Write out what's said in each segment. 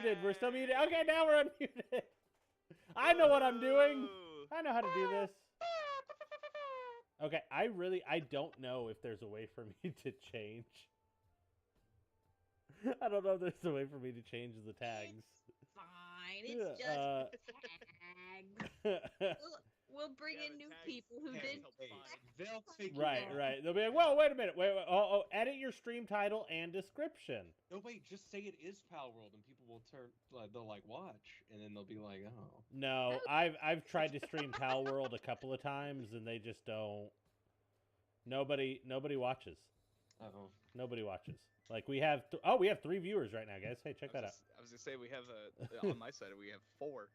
muted. We're still muted. Okay, now we're unmuted. I know what I'm doing. I know how to do this. Okay, I don't know if there's a way for me to change. I don't know if there's a way for me to change the tags. It's fine. It's just tags. We'll bring in new people who did. They'll figure Right, it out. right. They'll be like, whoa, wait a minute. Wait. Oh, edit your stream title and description. No, wait, just say it is Pal World, and people will they'll like watch, and then they'll be like, oh. No, I've tried to stream Pal World a couple of times, and they just don't. Nobody watches. Oh. Nobody watches. Like we have, we have 3 viewers right now, guys. Hey, check that out. I was gonna say we have on my side we have 4.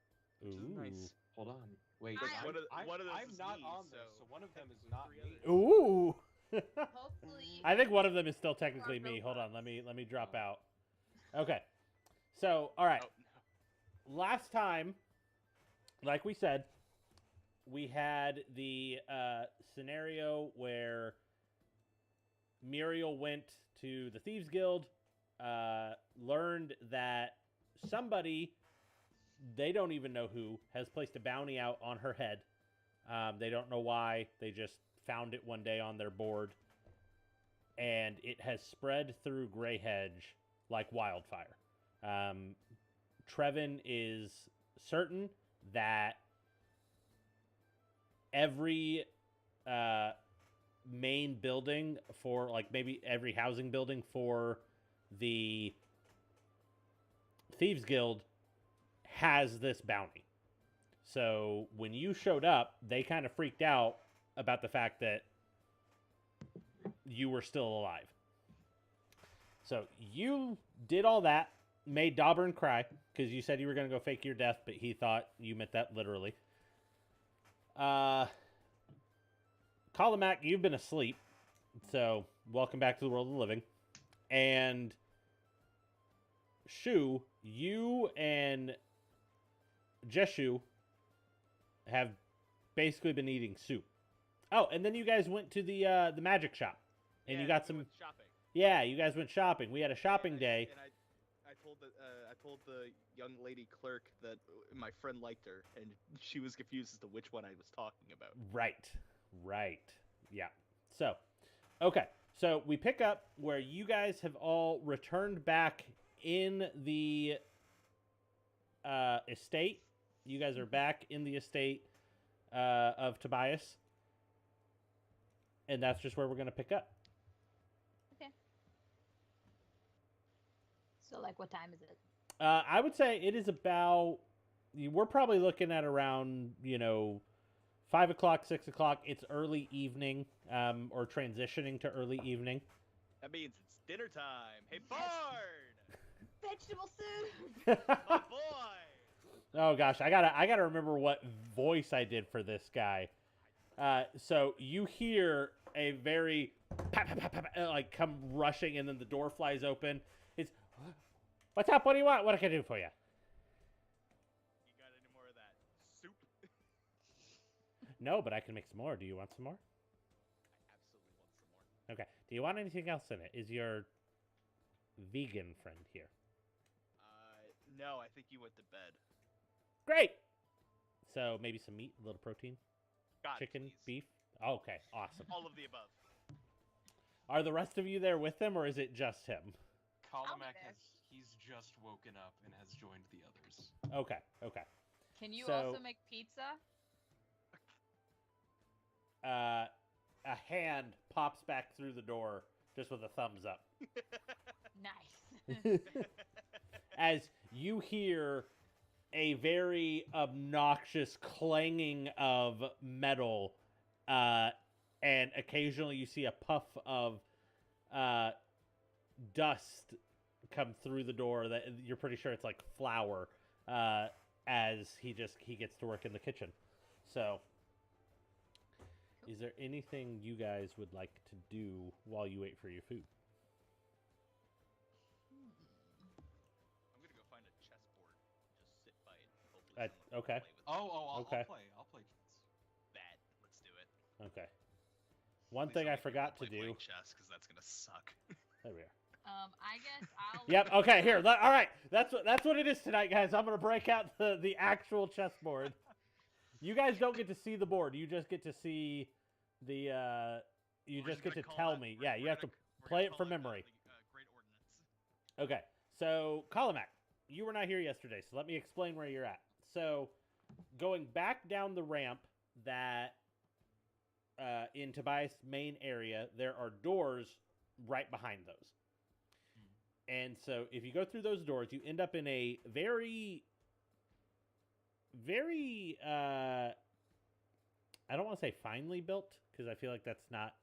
Ooh. Nice. Hold on. Wait. One of those I'm is not me, on this, so one of them is not me. Ooh. Hopefully. I think one of them is still technically me. Hold on, let me drop out. Okay. So, all right. Oh, no. Last time, like we said, we had the scenario where Muriel went to the Thieves Guild, learned that somebody, they don't even know who, has placed a bounty out on her head. They don't know why. They just found it one day on their board. And it has spread through Greyhedge like wildfire. Trevin is certain that every main building for, like, maybe every housing building for the Thieves Guild has this bounty. So when you showed up, they kind of freaked out about the fact that you were still alive. So you did all that, made Dauburn cry, because you said you were going to go fake your death, but he thought you meant that literally. Kalamak, you've been asleep, so welcome back to the world of the living. And Shu, you and Jeshu have basically been eating soup. Oh, and then you guys went to the magic shop, and you got some. Went shopping. Yeah, you guys went shopping. We had a shopping day. And I told the young lady clerk that my friend liked her, and she was confused as to which one I was talking about. Right. Yeah. So, okay. So we pick up where you guys have all returned back in the estate. You guys are back in the estate of Tobias. And that's just where we're going to pick up. Okay. So, like, what time is it? I would say it is about, we're probably looking at around, 5 o'clock, 6 o'clock. It's early evening, or transitioning to early evening. That means it's dinner time. Hey, Bard! Vegetable soup! My boy! Oh gosh, I gotta remember what voice I did for this guy. So you hear a very like come rushing, and then the door flies open. It's, what's up? What do you want? What can I do for you? You got any more of that soup? No, but I can make some more. Do you want some more? I absolutely want some more. Okay. Do you want anything else in it? Is your vegan friend here? No, I think you went to bed. Great. So maybe some meat, a little protein, God, chicken, please. beef. Okay, awesome. All of the above. Are the rest of you there with him, or is it just him? Kalamak he's just woken up and has joined the others. Okay. Can you So- also make pizza? A hand pops back through the door just with a thumbs up. Nice. As you hear a very obnoxious clanging of metal, and occasionally you see a puff of dust come through the door that you're pretty sure it's like flour, as he gets to work in the kitchen. So, is there anything you guys would like to do while you wait for your food? I'm gonna go find a chessboard. Just sit by it. Hopefully someone okay. can play with it. Okay. I'll play chess. That. Let's do it. Okay. One Please thing don't I make me forgot to play do. playing chess, because that's gonna suck. There we are. I guess I'll. Yep. Okay. Here. All right. That's what it is tonight, guys. I'm gonna break out the actual chessboard. You guys don't get to see the board. You just get to see the. You just get to tell me. Yeah. You have to play it from memory. Great ordinance. Okay. So, Kalamak, you were not here yesterday, so let me explain where you're at. So, going back down the ramp that in Tobias' main area, there are doors right behind those. And so if you go through those doors, you end up in a very, very, I don't want to say finely built, because I feel like that's not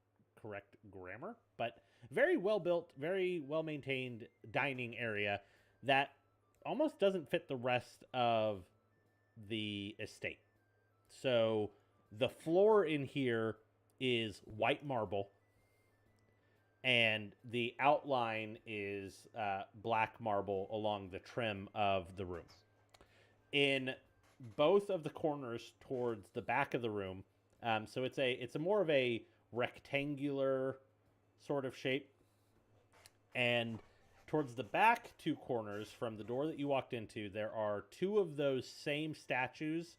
correct grammar, but very well built, very well maintained dining area that almost doesn't fit the rest of the estate. So the floor in here is white marble, and the outline is black marble along the trim of the room. In both of the corners towards the back of the room, so it's a more of a rectangular sort of shape, and towards the back two corners from the door that you walked into, there are two of those same statues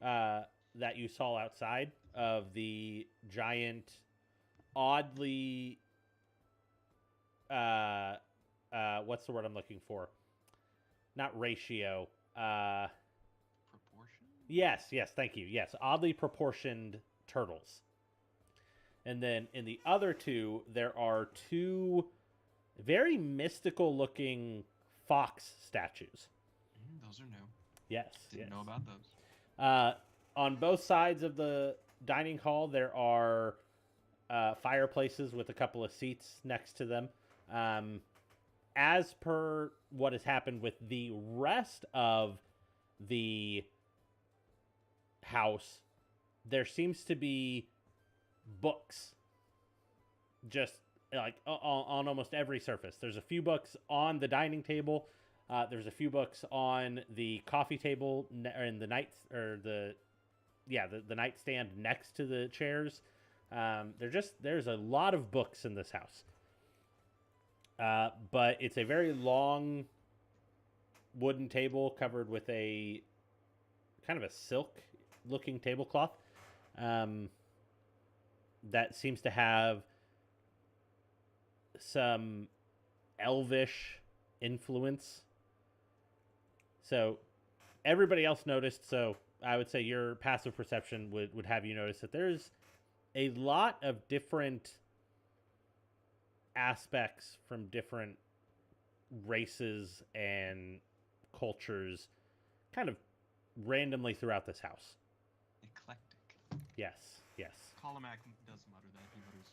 that you saw outside of the giant, oddly, what's the word I'm looking for? Not ratio. Proportion? Yes, thank you. Yes, oddly proportioned turtles. And then in the other two, there are two very mystical looking fox statues. Those are new. Yes. Didn't know about those. On both sides of the dining hall, there are fireplaces with a couple of seats next to them. As per what has happened with the rest of the house, there seems to be books just like on almost every surface. There's a few books on the dining table. There's a few books on the coffee table and the the nightstand next to the chairs. There's a lot of books in this house. But it's a very long wooden table covered with a kind of a silk looking tablecloth that seems to have some elvish influence. So everybody else noticed, so I would say your passive perception would have you notice that there's a lot of different aspects from different races and cultures kind of randomly throughout this house. Eclectic. Yes. Kalamak does mutter that. He mutters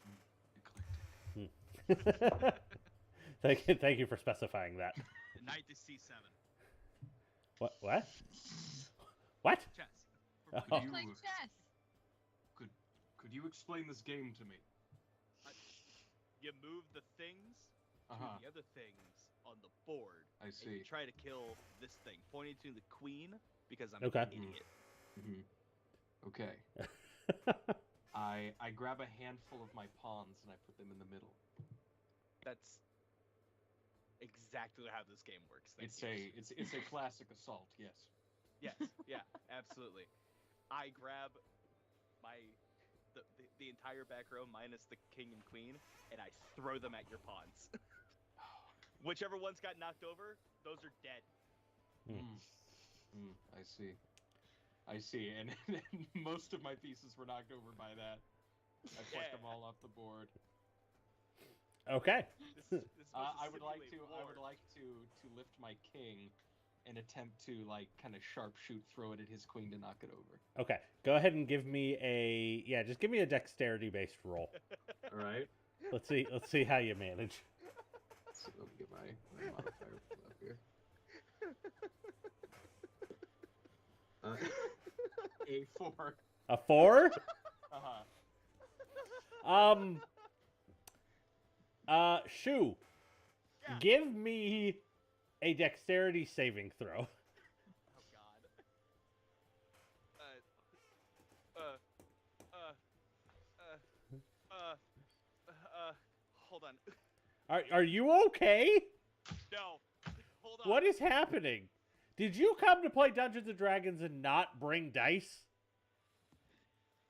eclectic. Thank you for specifying that. Knight to C7. What? Chess. Oh. Play chess. Could you explain this game to me? You move the things to the other things on the board. I see. And you try to kill this thing, pointing to the queen because I'm Okay. an idiot. Okay. I grab a handful of my pawns and I put them in the middle. That's exactly how this game works. It's a classic assault. Yes. Yes, yeah, absolutely. I grab the entire back row minus the king and queen, and I throw them at your pawns. Whichever ones got knocked over, those are dead. I see. And most of my pieces were knocked over by that. I plucked them all off the board. Okay. This I would like to lift my king and attempt to kind of sharpshoot, throw it at his queen to knock it over. Okay. Go ahead and give me just give me a dexterity based roll. All right. Let's see how you manage. So let me get my modifier pulled up here. A 4. A 4? Shu. Yeah. Give me a dexterity saving throw. Oh God. Hold on. Are you okay? No. Hold on. What is happening? Did you come to play Dungeons and Dragons and not bring dice?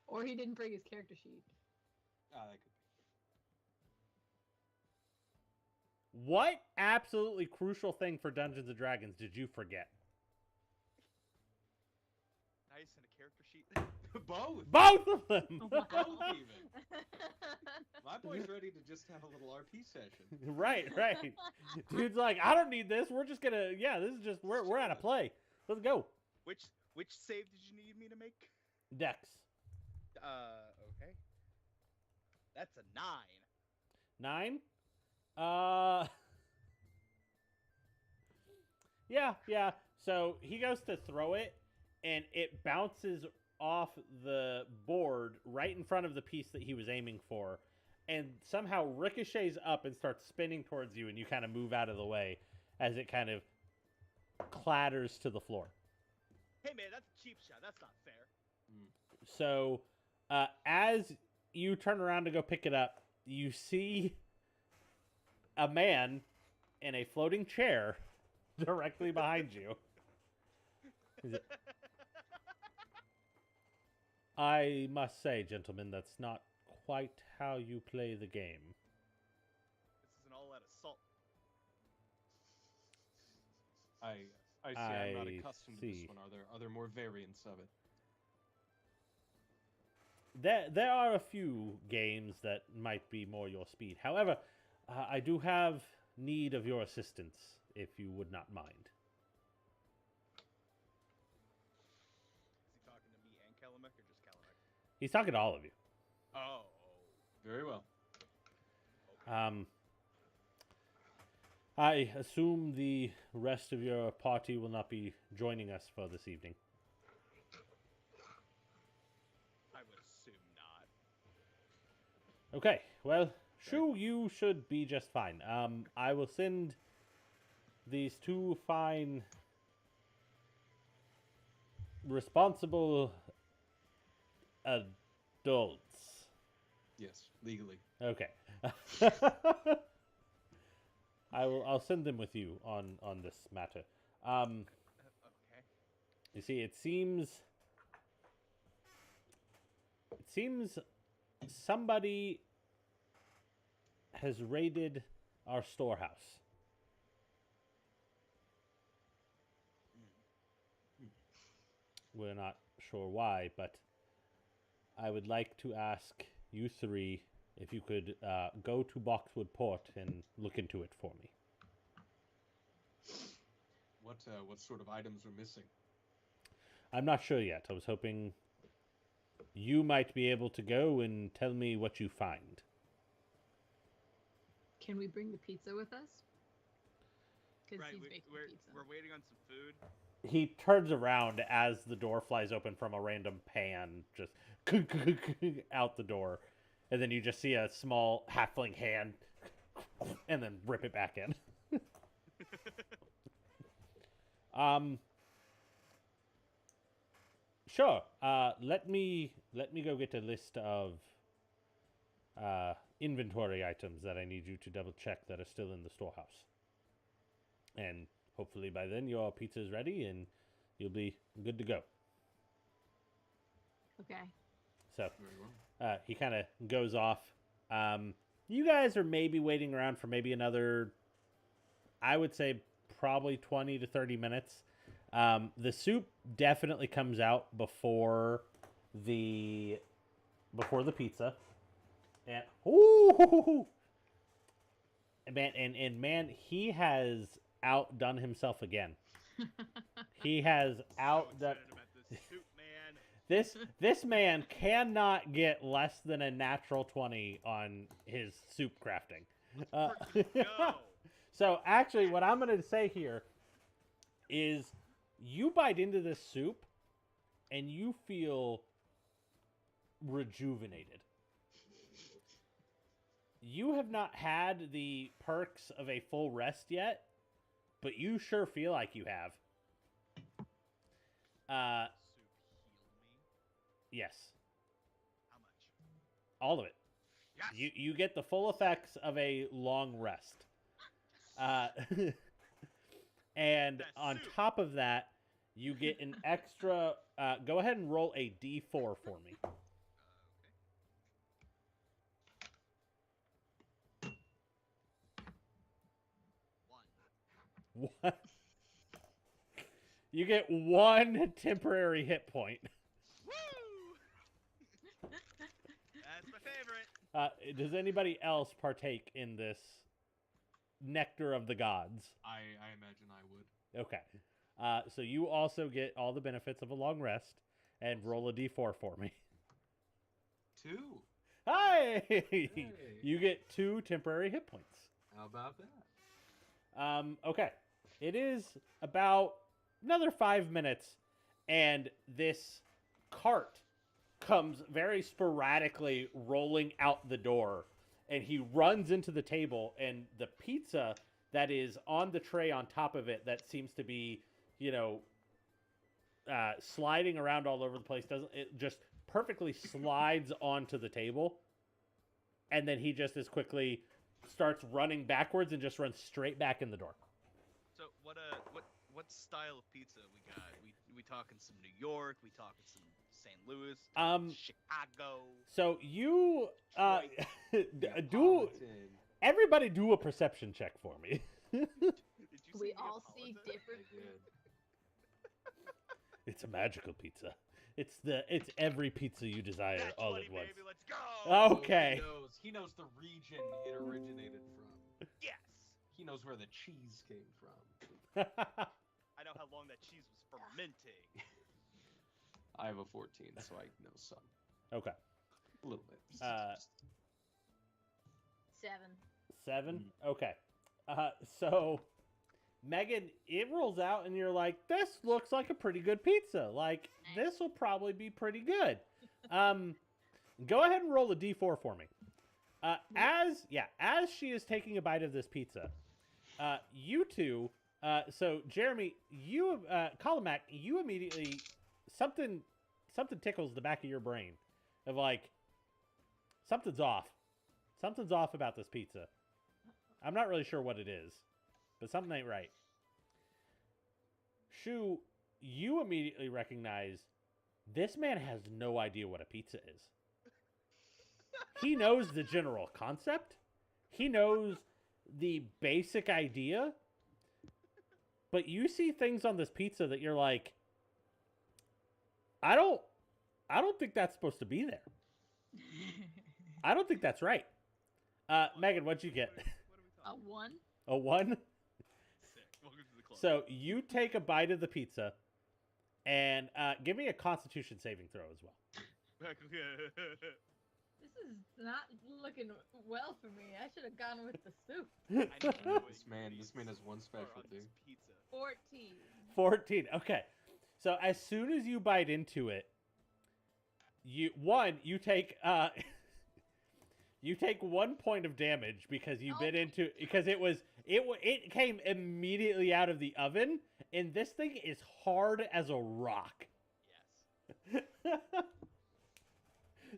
Or he didn't bring his character sheet. That could What absolutely crucial thing for Dungeons and Dragons did you forget? Nice and a character sheet. be. Both. Both of them. Oh, wow. Both even. My boy's ready to just have a little RP session. Right. Dude's like, I don't need this. We're just gonna, this is just we're out of play. Let's go. Which save did you need me to make? Dex. Okay. That's a 9. 9. Yeah. So he goes to throw it, and it bounces off the board right in front of the piece that he was aiming for, and somehow ricochets up and starts spinning towards you, and you kind of move out of the way as it kind of clatters to the floor. Hey man, that's a cheap shot. That's not fair. So, as you turn around to go pick it up, you see a man in a floating chair directly behind you. I must say, gentlemen, that's not quite how you play the game. This is an all-out assault. I see. I'm not I accustomed to see. this one. Are there more variants of it? There are a few games that might be more your speed. However, I do have need of your assistance, if you would not mind. Is he talking to me and Kalamek or just Kalamek? He's talking to all of you. Oh. Very well. I assume the rest of your party will not be joining us for this evening. I would assume not. Okay, well, Shu, you should be just fine. I will send these two fine, responsible adults. Yes, legally. Okay. I'll send them with you on this matter. Okay. You see, it seems somebody has raided our storehouse. We're not sure why, but I would like to ask you three if you could go to Boxwood Port and look into it for me. What sort of items are missing? I'm not sure yet. I was hoping you might be able to go and tell me what you find. Can we bring the pizza with us? Because Right, he's baking pizza. we're waiting on some food. He turns around as the door flies open from a random pan, just out the door. And then you just see a small halfling hand and then rip it back in. Sure. Let me go get a list of inventory items that I need you to double check that are still in the storehouse. And hopefully by then your pizza is ready and you'll be good to go. Okay. So Very well. he kind of goes off. You guys are maybe waiting around for maybe another, I would say probably 20 to 30 minutes. The soup definitely comes out before the pizza. And ooh, man, he has outdone himself again. He has outdone. Excited about this soup, man. This man cannot get less than a natural 20 on his soup crafting. Go. So actually, what I'm going to say here is you bite into this soup and you feel rejuvenated. You have not had the perks of a full rest yet, but you sure feel like you have. Soup heal me. Yes. How much? All of it. Yes. You get the full effects of a long rest. And That on soup. top of that, you get an extra. Go ahead and roll a d4 for me. Okay. One. What? You get 1 temporary hit point. Woo! That's my favorite. Does anybody else partake in this nectar of the gods? I imagine I would. Okay. So you also get all the benefits of a long rest, and roll a d4 for me. 2. Hi! Hey. You get 2 temporary hit points. How about that? Okay. It is about another 5 minutes, and this cart comes very sporadically rolling out the door, and he runs into the table, and the pizza that is on the tray on top of it that seems to be, sliding around all over the place, it just perfectly slides onto the table, and then he just as quickly starts running backwards and just runs straight back in the door. So what style of pizza we got? We talking some New York? We talking some St. Louis? Chicago? So you Neapolitan. everybody do a perception check for me. Did you We say all see Neapolitan? different I did. It's a magical pizza. It's every pizza you desire Nat all 20, at once. baby, let's go! Okay. So he knows the region it originated from. Yes! He knows where the cheese came from. I know how long that cheese was fermenting. I have a 14, so I know some. Okay. A little bit. 7. 7? Okay. So Megan, it rolls out and you're like, this looks like a pretty good pizza. Like, this will probably be pretty good. Go ahead and roll a d4 for me. As she is taking a bite of this pizza, you two, so Jeremy, Colomac, you immediately, something tickles the back of your brain of like, something's off. Something's off about this pizza. I'm not really sure what it is, but something ain't right. Shu, you immediately recognize this man has no idea what a pizza is. He knows the general concept. He knows the basic idea. But you see things on this pizza that you're like, I don't think that's supposed to be there. I don't think that's right. Megan, what'd you get? A 1. A 1? Sick. Welcome to the club. So you take a bite of the pizza, and give me a Constitution saving throw as well. This is not looking well for me. I should have gone with the soup. I don't know what This man has one are on specialty. this pizza. 14. 14. Okay. So as soon as you bite into it, you take you take 1 point of damage because you bit into because it came immediately out of the oven, and this thing is hard as a rock. Yes.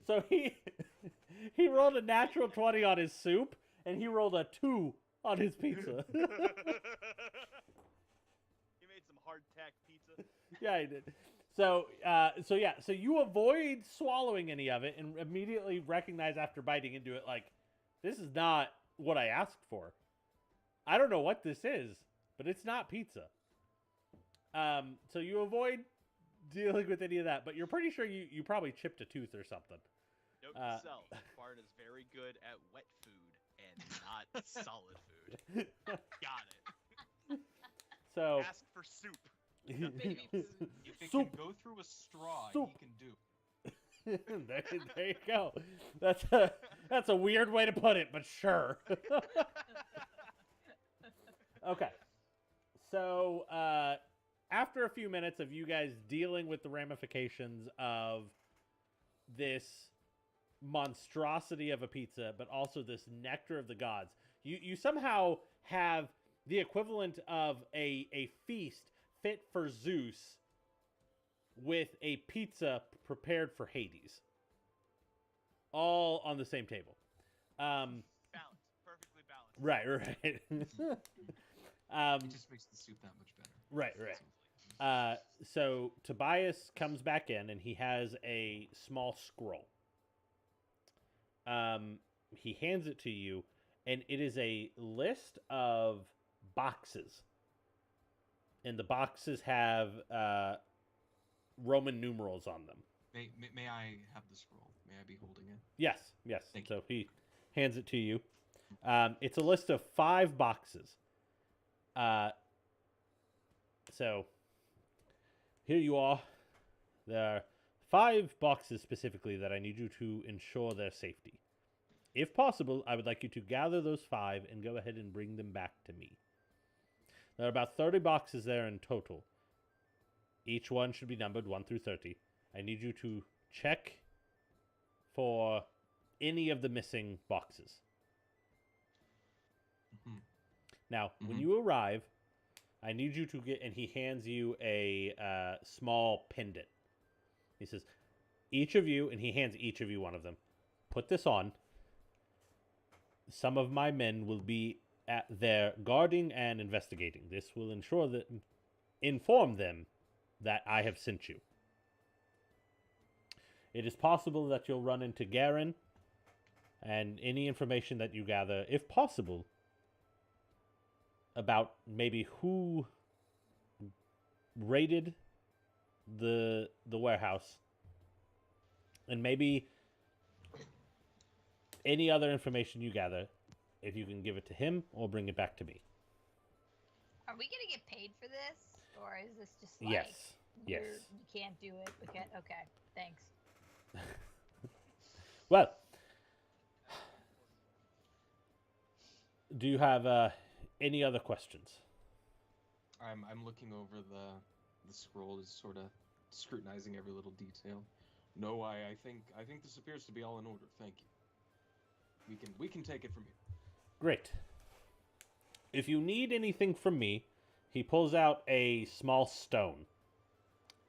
So he rolled a natural 20 on his soup, and he rolled a 2 on his pizza. He made some hardtack pizza. Yeah, he did. So you avoid swallowing any of it and immediately recognize after biting into it, like, this is not what I asked for. I don't know what this is, but it's not pizza. So you avoid dealing with any of that, but you're pretty sure you probably chipped a tooth or something. Note to self, Bart is very good at wet food and not solid food. Got it. So Ask for soup. Baby food. If it Soup. can go through a straw, Soup. he can do. there you go. That's a weird way to put it, but sure. Okay. So after a few minutes of you guys dealing with the ramifications of this monstrosity of a pizza, but also this nectar of the gods, you somehow have the equivalent of a feast fit for Zeus with a pizza prepared for Hades. All on the same table. Balanced, perfectly balanced. Right, right. It just makes the soup that much better. Right, right. So Tobias comes back in, and he has a small scroll. He hands it to you, and it is a list of boxes. And the boxes have Roman numerals on them. May I have the scroll? May I be holding it? Yes, yes. Thank So he hands it to you. It's a list of 5 boxes. So here you are. There are 5 boxes specifically that I need you to ensure their safety. If possible, I would like you to gather those 5 and go ahead and bring them back to me. There are about 30 boxes there in total. Each one should be numbered 1 through 30. I need you to check for any of the missing boxes. Mm-hmm. Now, when you arrive, I need you to get, and he hands you a small pendant. He says, each of you, and he hands each of you one of them, put this on. Some of my men will be at there guarding and investigating. This will inform them that I have sent you. It is possible that you'll run into Garen, and any information that you gather, if possible, about maybe who raided the warehouse, and maybe any other information you gather, if you can give it to him or bring it back to me. Are we gonna get paid for this, or is this just like Yes. Yes. you can't do it? Okay, thanks. Well, do you have any other questions? I'm looking over the scroll, is sort of scrutinizing every little detail. No, I think this appears to be all in order. Thank you. We can take it from here. Great. If you need anything from me, he pulls out a small stone.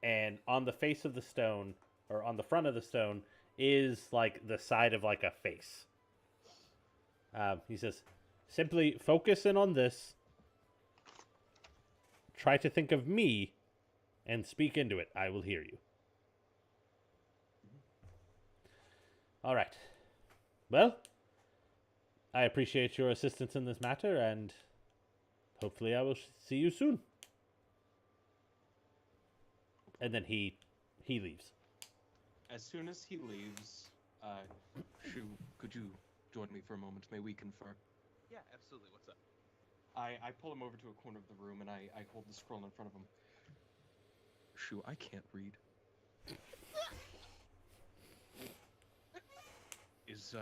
And on the face of the stone, or on the front of the stone, is like the side of like a face. He says, simply focus in on this. Try to think of me and speak into it. I will hear you. All right. Well, I appreciate your assistance in this matter, and hopefully I will see you soon. And then he leaves. As soon as he leaves, Shu, could you join me for a moment? May we confer? Yeah, absolutely. What's up? I pull him over to a corner of the room, and I hold the scroll in front of him. Shu, I can't read. Is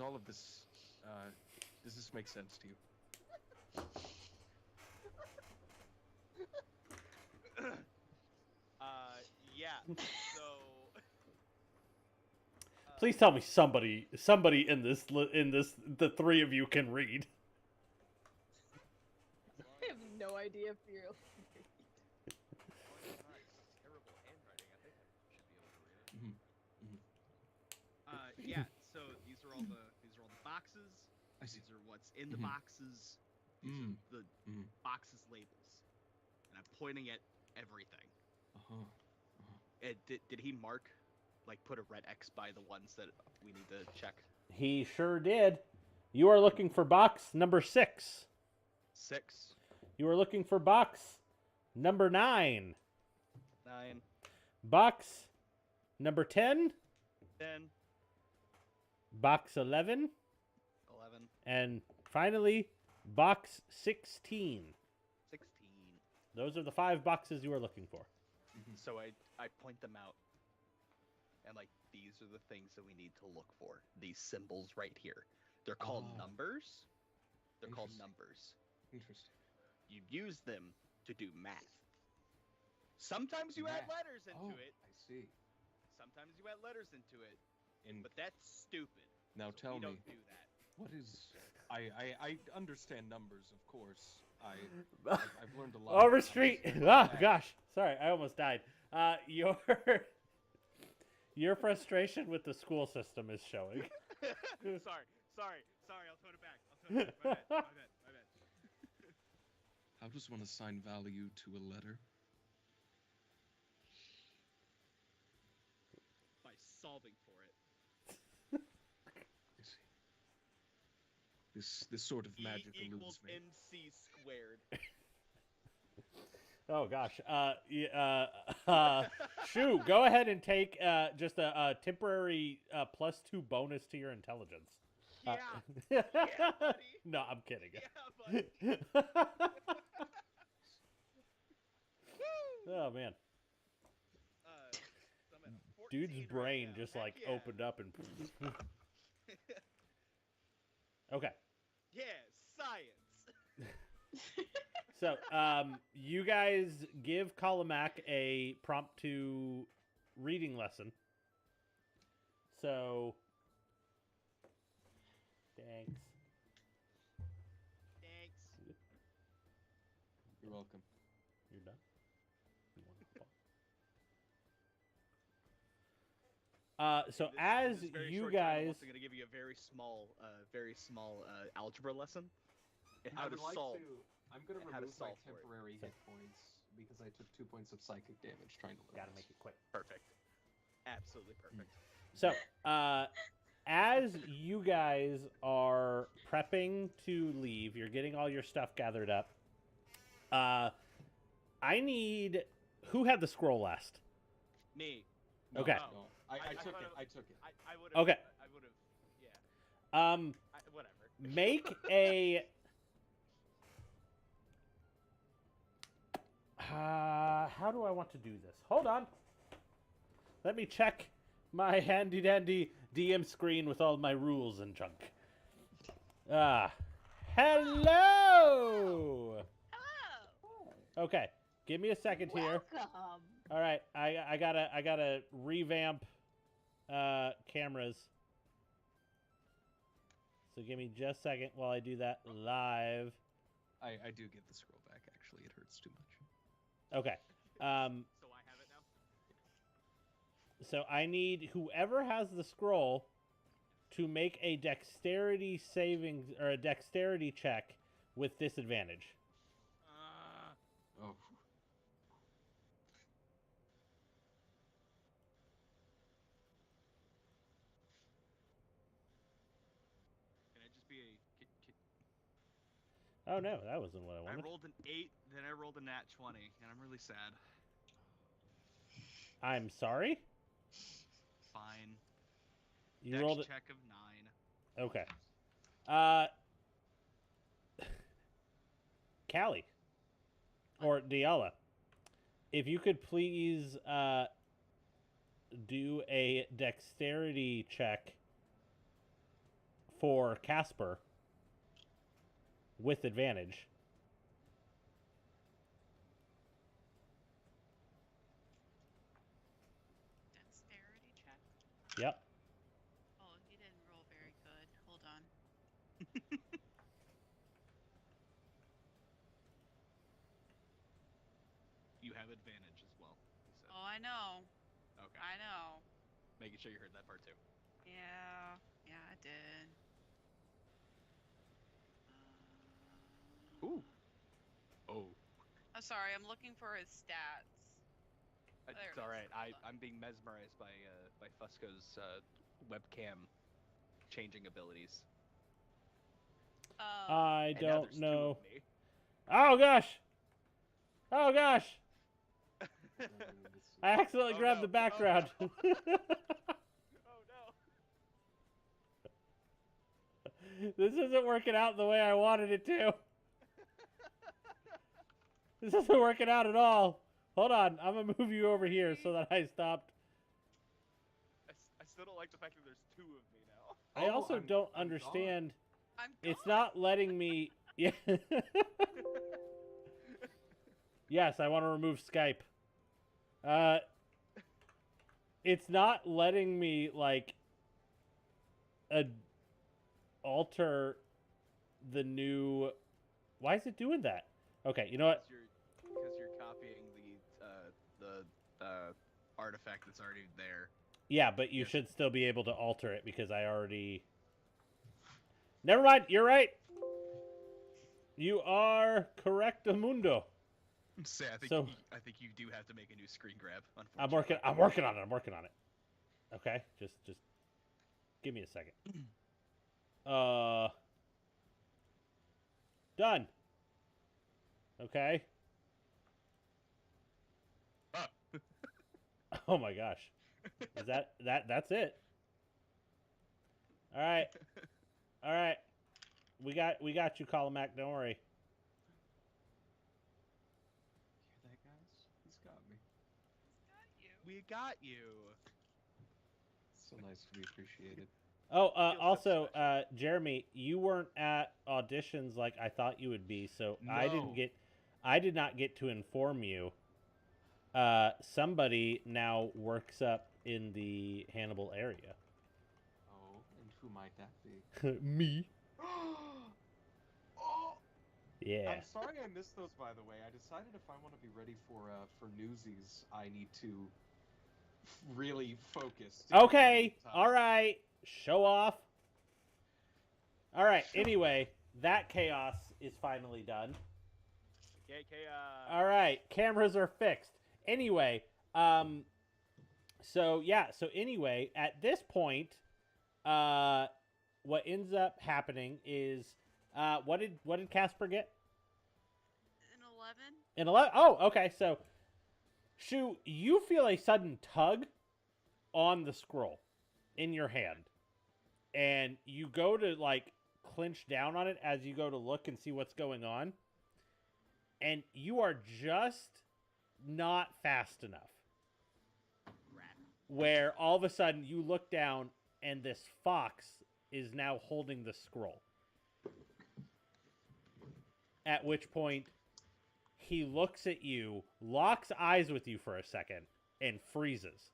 all of this, does this make sense to you? Yeah. So. Please tell me somebody in this the 3 of you can read. I have no idea if you're. Terrible handwriting. I think I should be able to read it. Mm-hmm. Yeah. So these are all the boxes. I see. These are what's in the Mhm. boxes. These are the boxes labels, and I'm pointing at everything. Did he mark, like, put a red X by the ones that we need to check? He sure did. You are looking for box number 6. 6, You are looking for box number 9. 9, Box number 10. 10, Box 11. 11, And finally, box 16. 16. Those are the 5 boxes you are looking for. So I point them out, and like, these are the things that we need to look for. These symbols right here. They're called numbers. They're called numbers. Interesting. You use them to do math. Sometimes you add letters into it. I see. Sometimes you add letters into it. And But that's stupid. now So tell we me, don't do that. what is? I understand numbers, of course. I've learned a lot. Overstreet. Oh gosh, sorry, I almost died. Your frustration with the school system is showing. Sorry. I'll tone it back. My bad. How does one assign value to a letter? By solving for it. I see. This sort of magic E eludes equals me. MC squared. Oh gosh. Shoo, go ahead and take just a temporary +2 bonus to your intelligence. Yeah. Yeah, buddy. No, I'm kidding. Yeah, buddy. Oh man, So I'm at a 14 dude's right brain now. just Heck like yeah. opened up and. Okay. Yeah, science. So, you guys give Kalamak a prompt to reading lesson. So, thanks. Thanks. You're welcome. You're done. You want to so This- as this very you short time, I'm guys, also going to give you a very small algebra lesson. And how to solve. I'm gonna and how to remove my solve for it. temporary hit points because I took 2 points of psychic damage trying to learn. gotta this. make it quick. Perfect. Absolutely perfect. So, as you guys are prepping to leave, you're getting all your stuff gathered up. I need who had the scroll last. Me. No, Okay. No, I took it. I took it. I would have. Okay. I would have. Yeah. Whatever. Make a. How do I want to do this? Hold on. Let me check my handy dandy DM screen with all my rules and junk. Hello. Hello. Okay, give me a second here. Welcome. All right, I gotta revamp cameras. So give me just a second while I do that live. I do get the scroll back. Actually, it hurts too much. Okay. So I have it now. So I need whoever has the scroll to make a dexterity savings or a dexterity check with disadvantage. Oh. Can I just be a? Oh no, that wasn't what I I wanted. rolled an 8, then I rolled a nat 20, and I'm really sad. I'm sorry. Fine. You Dex rolled it. check of 9. Okay. Callie or Diala, if you could please do a dexterity check for Casper with advantage. Dexterity check. Yep. Oh, he didn't roll very good. Hold on. You have advantage as well. He said. Oh, I know. Okay. I know. Making sure you heard that part too. Yeah. Yeah, I did. Ooh. Oh. I'm sorry. I'm looking for his stats. There It's it all is. right. Hold on. I'm being mesmerized by Fusco's webcam changing abilities. I And now don't there's 2 know. of me. Oh gosh. Oh gosh. Let's see. I accidentally Oh, grabbed no. the background. Oh, Oh no. This isn't working out the way I wanted it to. This isn't working out at all. Hold on, I'm gonna move you over here so that I stopped. I still don't like the fact that there's 2 of me now. I Oh, also I'm don't gone. understand. I'm It's gone. not letting me. Yeah. Yes, I want to remove Skype. It's not letting me like alter the new. Why is it doing that? Okay, you know what? Because you're copying the artifact that's already there. Yeah, but you Yes. should still be able to alter it because I already. Never mind. You're right. You are correctamundo. Say, I think So- I think you do have to make a new screen grab. I'm Unfortunately, working on it. I'm working on it. Okay, just give me a second. Done. Okay. Ah. Oh my gosh. Is that's it? All right. All right. We got you, Colamac. Don't worry. Hear that, guys? He's got me. Got you. We got you. So nice to be appreciated. Oh, Feels so also, special. Jeremy, you weren't at auditions like I thought you would be, so I No. did not get to inform you. Somebody now works up in the Hannibal area. Oh, and who might that be? Me. Oh! Yeah. I'm sorry I missed those, by the way. I decided if I want to be ready for Newsies, I need to really focus. to get Okay. ready in time. All right. Show off. All right. Anyway, that chaos is finally done. All right. Cameras are fixed. Anyway, so anyway, at this point, what ends up happening is, what did Casper get? An 11. An 11. Oh, okay. So, Shu, you feel a sudden tug on the scroll in your hand, and you go to like clinch down on it as you go to look and see what's going on, and you are just not fast enough. Where all of a sudden you look down and this fox is now holding the scroll. At which point he looks at you, locks eyes with you for a second, and freezes.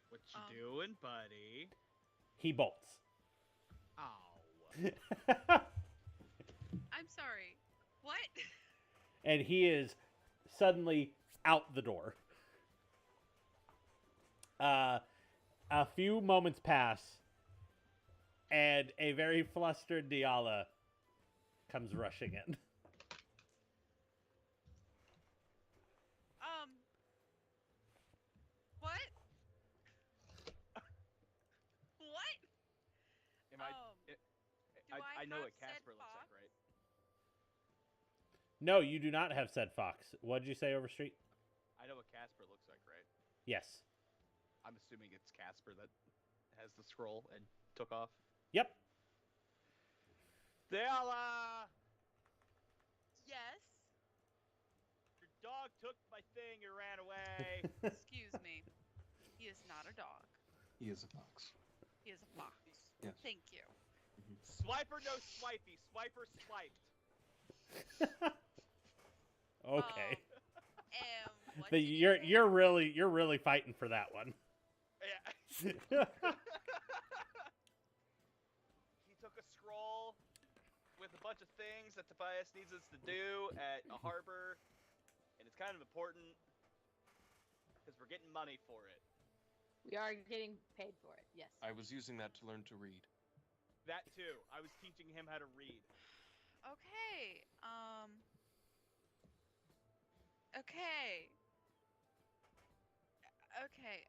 What you doing, buddy? He bolts. Ow. I'm sorry. What? And he is suddenly out the door. A few moments pass, and a very flustered Diala comes rushing in. What? What? Am I? Do I know have what said Casper looks like, fox? right? No, you do not have said fox. What did you say, Overstreet? I know what Casper looks like, right? Yes. I'm assuming it's Casper that has the scroll and took off. Yep. Della! Yes. Your dog took my thing and ran away. Excuse me. He is not a dog. He is a fox. He is a fox. Yes. Thank you. Swiper, no swipey. Swiper swiped. Okay. And what But did he say? you're really fighting for that one. Yeah. He took a scroll with a bunch of things that Tobias needs us to do at a harbor, and it's kind of important because we're getting money for it. We are getting paid for it. Yes. I was using that to learn to read. That too. I was teaching him how to read. Okay. Okay. Okay.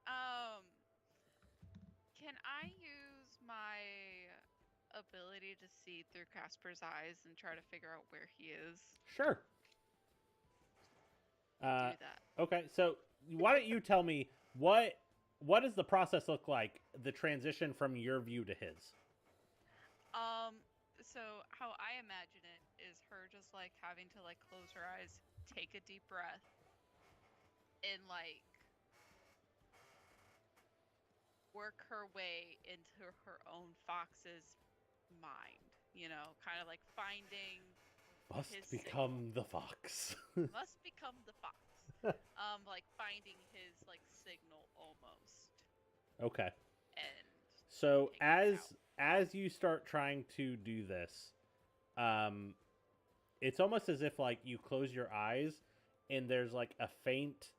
Can I use my ability to see through Casper's eyes and try to figure out where he is? Sure. Do that. Okay, so why don't you tell me what does the process look like, the transition from your view to his? So how I imagine it is her just like having to like close her eyes, take a deep breath, and like work her way into her own fox's mind. You know, kind of like finding Must his become the fox. must become the fox. Like finding his like signal almost. Okay. And So Figure it as you start trying to do this, it's almost as if like you close your eyes and there's like a faint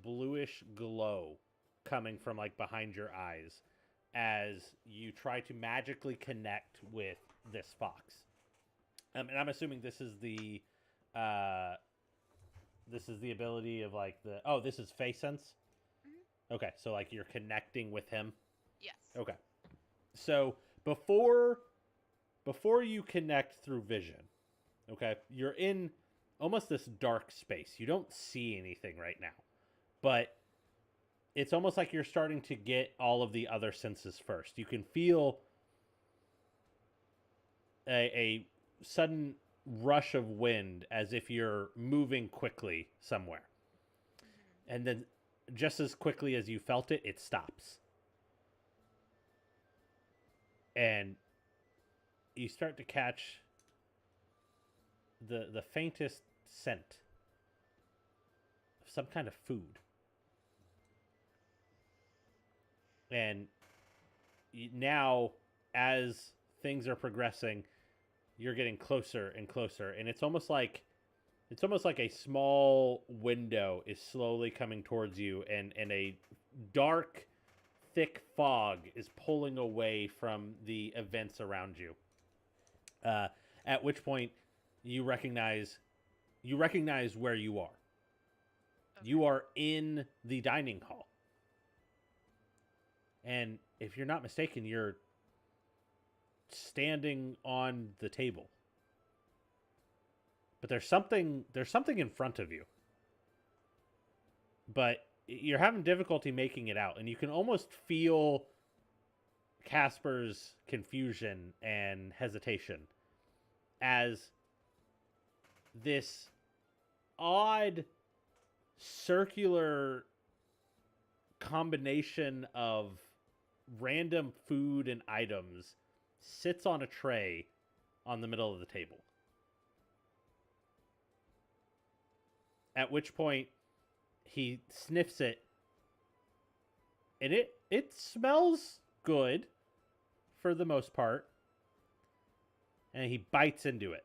bluish glow coming from like behind your eyes as you try to magically connect with this fox. And I'm assuming this is the ability of like this is face sense. Mhm. Okay, so like you're connecting with him. Yes. Okay. So before you connect through vision, okay, you're in almost this dark space. You don't see anything right now, but it's almost like you're starting to get all of the other senses first. You can feel a sudden rush of wind as if you're moving quickly somewhere. Mhm. And then just as quickly as you felt it, it stops. And you start to catch the faintest scent of some kind of food. And now, as things are progressing, you're getting closer and closer, and it's almost like a small window is slowly coming towards you, and a dark, thick fog is pulling away from the events around you. At which point, you recognize where you are. Okay. You are in the dining hall. And if you're not mistaken, you're standing on the table. But there's something in front of you. But you're having difficulty making it out, and you can almost feel Casper's confusion and hesitation as this odd circular combination of random food and items sits on a tray on the middle of the table. At which point he sniffs it, and it smells good for the most part, and he bites into it.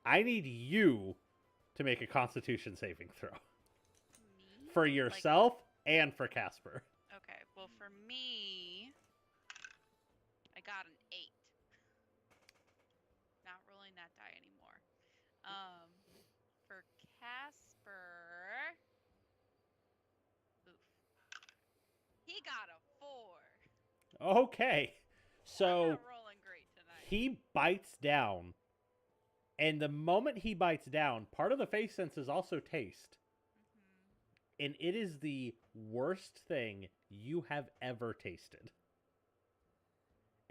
I need you to make a Constitution saving throw Me? for yourself and for Casper. Okay. Well, for me, I got an 8. Not rolling that die anymore. For Casper, oof, he got a 4. Okay, I'm so not rolling great tonight. he bites down, and the moment he bites down, part of the face sense is also taste. Mhm. And it is the worst thing you have ever tasted.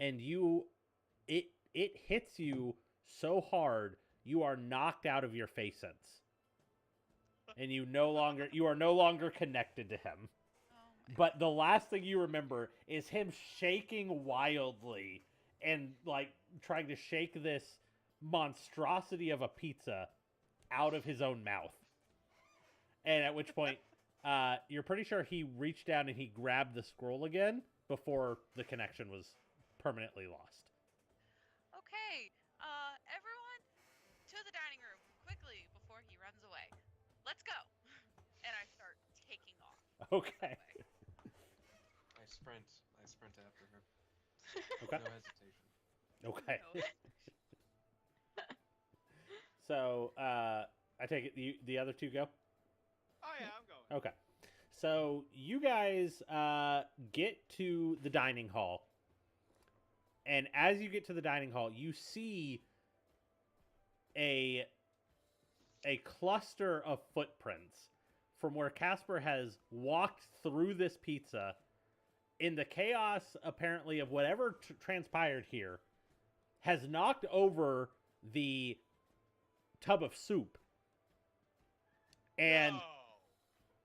And it hits you so hard, you are knocked out of your face sense. And you are no longer connected to him. Oh my. But the last thing you remember is him shaking wildly and like trying to shake this monstrosity of a pizza out of his own mouth. And at which point, you're pretty sure he reached down and he grabbed the scroll again before the connection was permanently lost. Okay, everyone, to the dining room quickly before he runs away. Let's go. And I start taking off. Okay. I sprint after her. Okay. No hesitation. Okay. No. So, I take it the other two go? Oh yeah, I'm going. Okay. So, you guys get to the dining hall. And as you get to the dining hall, you see a cluster of footprints from where Casper has walked through this pizza in the chaos, apparently, of whatever transpired here, has knocked over the tub of soup. And No.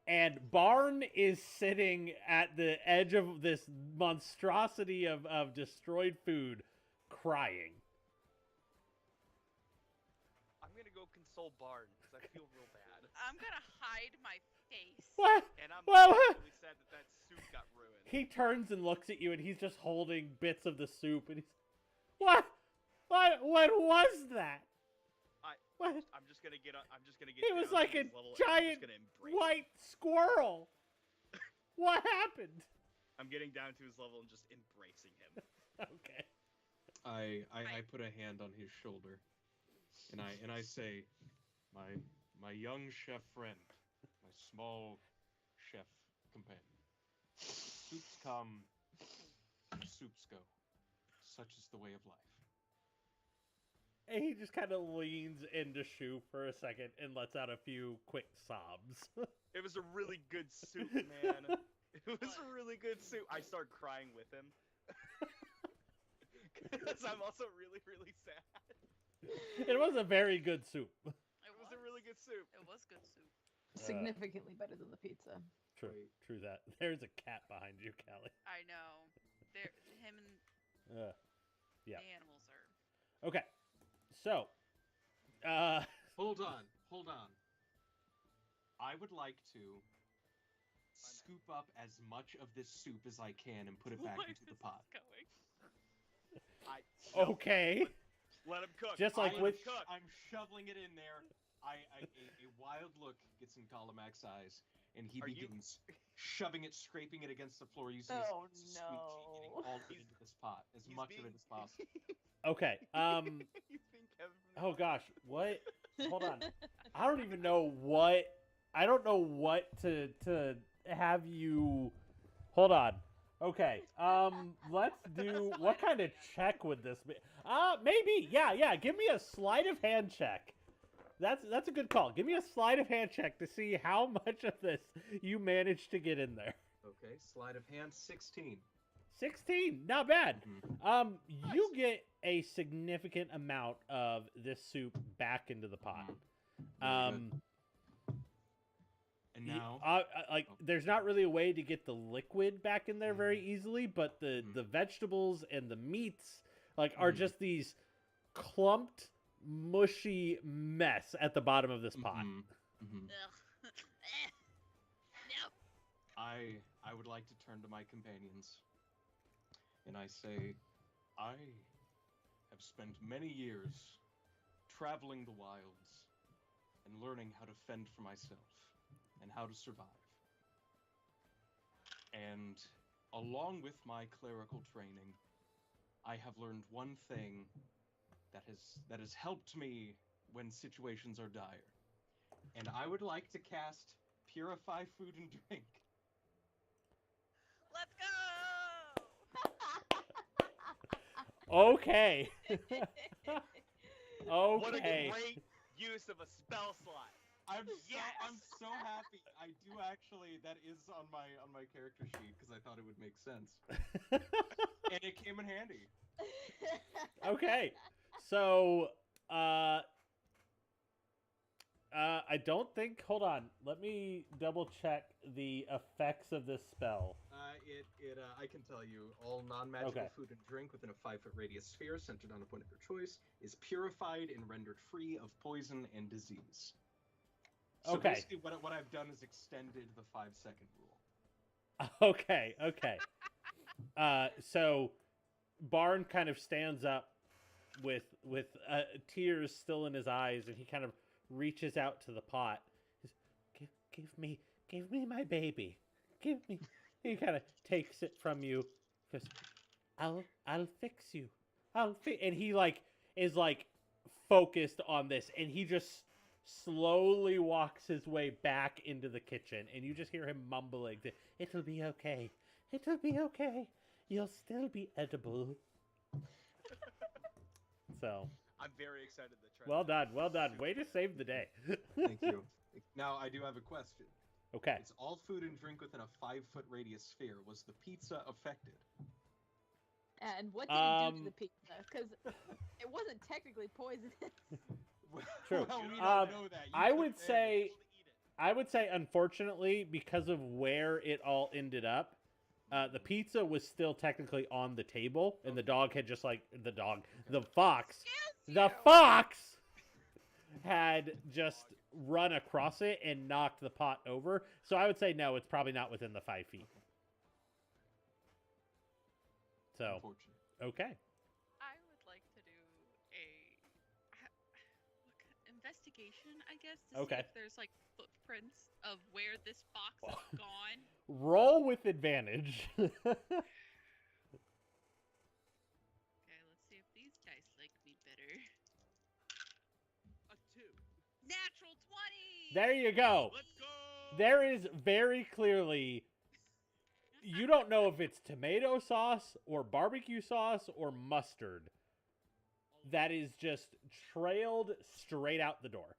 and Barn is sitting at the edge of this monstrosity of destroyed food, crying. I'm gonna go console Barn because I feel real bad. I'm gonna hide my face. What? And I'm Well, really sad that soup got ruined. He turns and looks at you, and he's just holding bits of the soup, and he's, what? What was that? What? I'm just gonna get He was down like to a his level, and I'm giant just gonna embrace white squirrel. What happened? him. I'm getting down to his level and just embracing him. Okay. I put a hand on his shoulder, and I say, my young chef friend, my small chef companion. Soups come, soups go. Such is the way of life. And he just kind of leans into Shu for a second and lets out a few quick sobs. It was a really good soup, man. It was a really good soup. I start crying with him. Because I'm also really, really sad. It was a very good soup. It was a really good soup. It was good soup. Significantly better than the pizza. True, true that. There's a cat behind you, Callie. I know. Him and Yeah. the animals are. Okay. So, Hold on. I would like to scoop up as much of this soup as I can and put it back Where into the is pot. this going? okay. Let him cook. Just like Let with- him cook. I'm shoveling it in there. A wild look gets in Kalamac's eyes, and he Are you- begins shoving it, scraping it against the floor using Oh, his sweet tea, getting no. all of it into this pot, as He's much of it being- as possible. Okay. He's being Kevin from the Oh gosh. What? Hold on. I don't even know what. I don't know what to have you. Hold on. Okay. Let's do. What kind of check would this be? Maybe. Yeah. Give me a sleight of hand check. That's a good call. Give me a sleight of hand check to see how much of this you managed to get in there. Okay, sleight of hand, 16. 16. Not bad. Mhm. You get a significant amount of this soup back into the pot. Very good. And Y- now, like, Oh. there's not really a way to get the liquid back in there very easily, but the vegetables and the meats, like, are Mhm. just these clumped, mushy mess at the bottom of this pot. Mhm, mhm. Ugh. No. I would like to turn to my companions, and I say, I have spent many years traveling the wilds and learning how to fend for myself and how to survive. And along with my clerical training, I have learned one thing that has helped me when situations are dire. And I would like to cast Purify Food and Drink. Let's go! Okay. What a Okay. great use of a spell slot. I'm Yes! so happy. I do actually. That is on my character sheet because I thought it would make sense, and it came in handy. Okay. So, I don't think. Hold on. Let me double check the effects of this spell. I can tell you, all non-magical Okay. food and drink within a 5-foot radius sphere centered on a point of your choice is purified and rendered free of poison and disease. So Okay. basically, what I've done is extended the 5-second rule. Okay. So Barn kind of stands up with tears still in his eyes, and he kind of reaches out to the pot. He's, give me my baby. Give me. He kind of takes it from you. Goes, I'll fix you. And he is focused on this, and he just slowly walks his way back into the kitchen, and you just hear him mumbling, "It'll be okay. It'll be okay. You'll still be edible." So, I'm very excited to try. well that. done. Way to save the day. Thank you. Now I do have a question. Okay. It's all food and drink within a 5-foot radius sphere. Was the pizza affected? And what did it do to Um, the pizza? Because it wasn't technically poisonous. True. Well, we Um, don't know that. You I took would damage. say, Able to eat it. I would say, unfortunately, because of where it all ended up, the pizza was still technically on the table, and the dog had just the fox had just run across it and knocked the pot over. So I would say no, it's probably not within the 5 feet. So, Unfortunate. okay. I would like to do a investigation, I guess, to Okay. see if there's like footprints of where this fox has gone. Roll with advantage. Okay, let's see if these dice like me better. A 2. Natural 20. There you go. Let's go. There is very clearly. You don't know if it's tomato sauce or barbecue sauce or mustard that is just trailed straight out the door.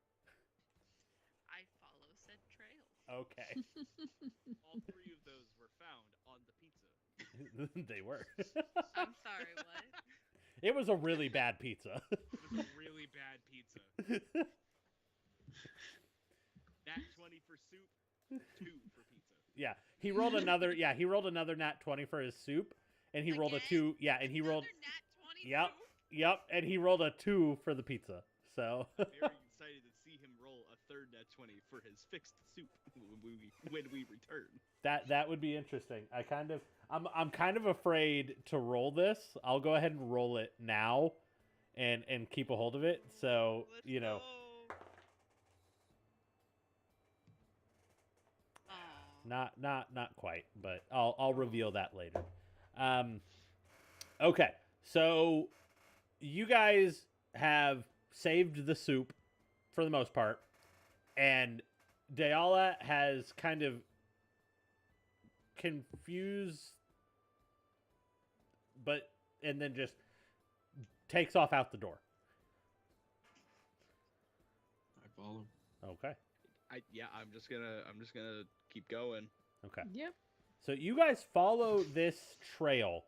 I follow said trail. Okay. All 3 of those were found on the pizza. They were. I'm sorry, what? It was a really bad pizza. It was a really bad pizza. Nat 20 for soup, 2 for pizza. Yeah, he rolled another. Yeah, he rolled another nat 20 for his soup, and he rolled a Again? 2. Yeah, and he rolled. Another nat 20 Yep, soup? yep, and he rolled a 2 for the pizza. So. Very excited to see him roll a third nat 20 for his fixed soup when we return. That would be interesting. I'm kind of afraid to roll this. I'll go ahead and roll it now, and keep a hold of it. So Let's you know, go. not quite, but I'll reveal that later. Okay, so you guys have saved the soup for the most part, and Dayala has kind of confused, and then just takes off out the door. I follow. Okay. I'm just gonna keep going. Okay. Yep. So you guys follow this trail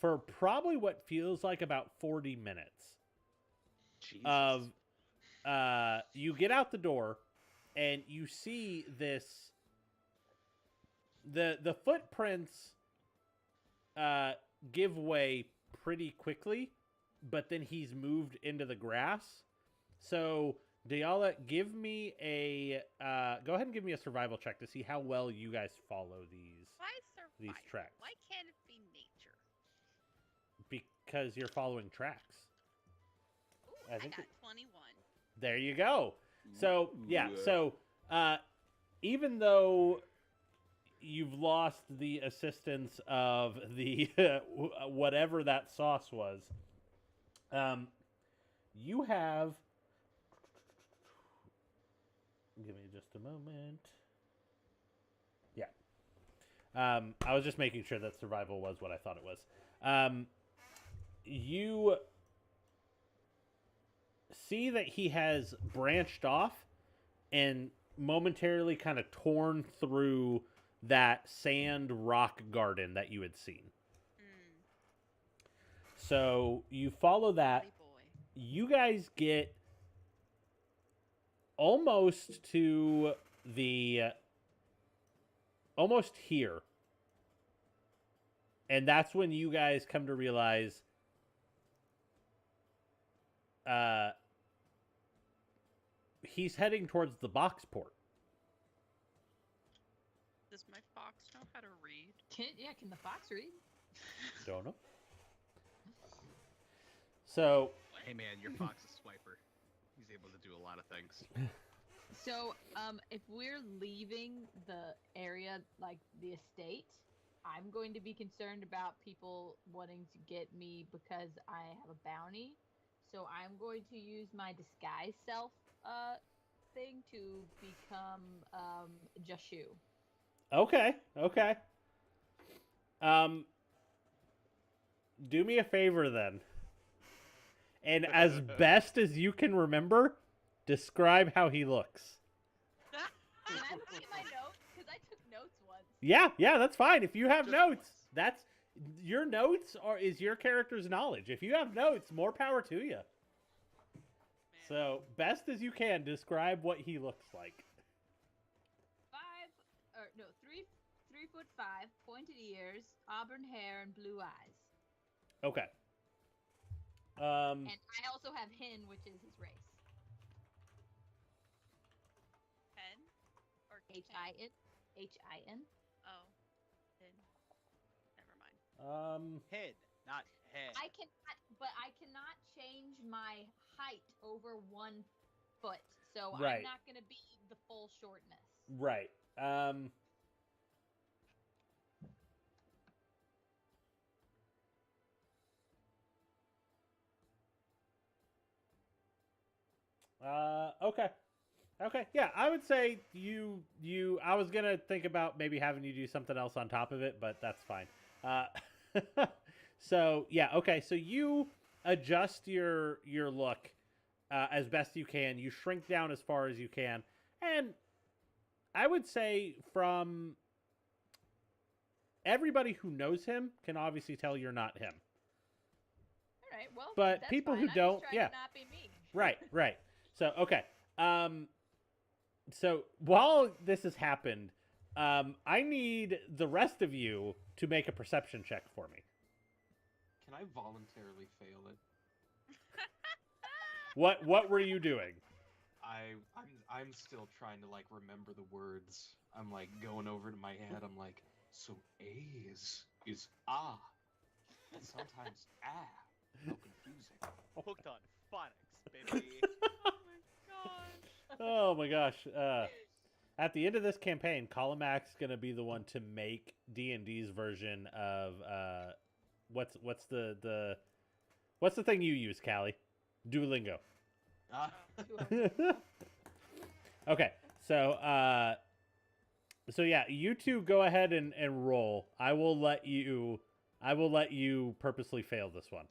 for probably what feels like about 40 minutes. Jesus. Of you get out the door and you see this the footprints give way pretty quickly, but then he's moved into the grass. So Dayala, give me a go ahead and give me a survival check to see how well you guys follow Why these survival? tracks. Why can't it be nature? Because you're following tracks. Ooh, I think got 21. There you go. So yeah, Ooh. so even though you've lost the assistance of the whatever that sauce was, you have. Give me just a moment. Yeah. I was just making sure that survival was what I thought it was. You see that he has branched off and momentarily kind of torn through that sand rock garden that you had seen. So you follow that. Silly boy. You guys get almost to the almost here, and that's when you guys come to realize he's heading towards the box port. Does my fox know how to read? Can the fox read? Don't know. So Hey man, your fox is swiper. He's able to do a lot of things. So, if we're leaving the area, like the estate, I'm going to be concerned about people wanting to get me because I have a bounty. So I'm going to use my disguise self thing to become Jashu. okay. Do me a favor then. And as best as you can remember, describe how he looks. Can I look at my notes? Because I took notes once. Yeah, that's fine. If you have Just notes, once. that's your notes is your character's knowledge. If you have notes, more power to you. Man. So, best as you can, describe what he looks like. 3'5", pointed ears, auburn hair, and blue eyes. Okay. And I also have Hin, which is his race. Pen? Or H-I-N. H-I-N. Oh. Pen. Never mind. Head, not head. I cannot change my height over 1 foot, so Right. I'm not gonna be the full shortness. Right. Okay. Okay. Yeah, I would say I was gonna think about maybe having you do something else on top of it, but that's fine. Uh, so yeah. Okay. So you adjust your look as best you can. You shrink down as far as you can, and I would say from everybody who knows him can obviously tell you're not him. All right, well, But that's people fine. who I'm don't- just trying yeah. to not be me. Right, right. So, okay. So while this has happened, I need the rest of you to make a perception check for me. Can I voluntarily fail it? What were you doing? I'm still trying to like remember the words. I'm like going over to my head. I'm like, so A's is ah, and sometimes ah. How confusing. Hooked on phonics, baby. Oh my gosh. Oh my gosh. At the end of this campaign, Colomac's gonna be the one to make D&D's version of what's the thing you use, Callie? Duolingo. Ah, Okay, so yeah, you two go ahead and roll. I will let you purposely fail this one.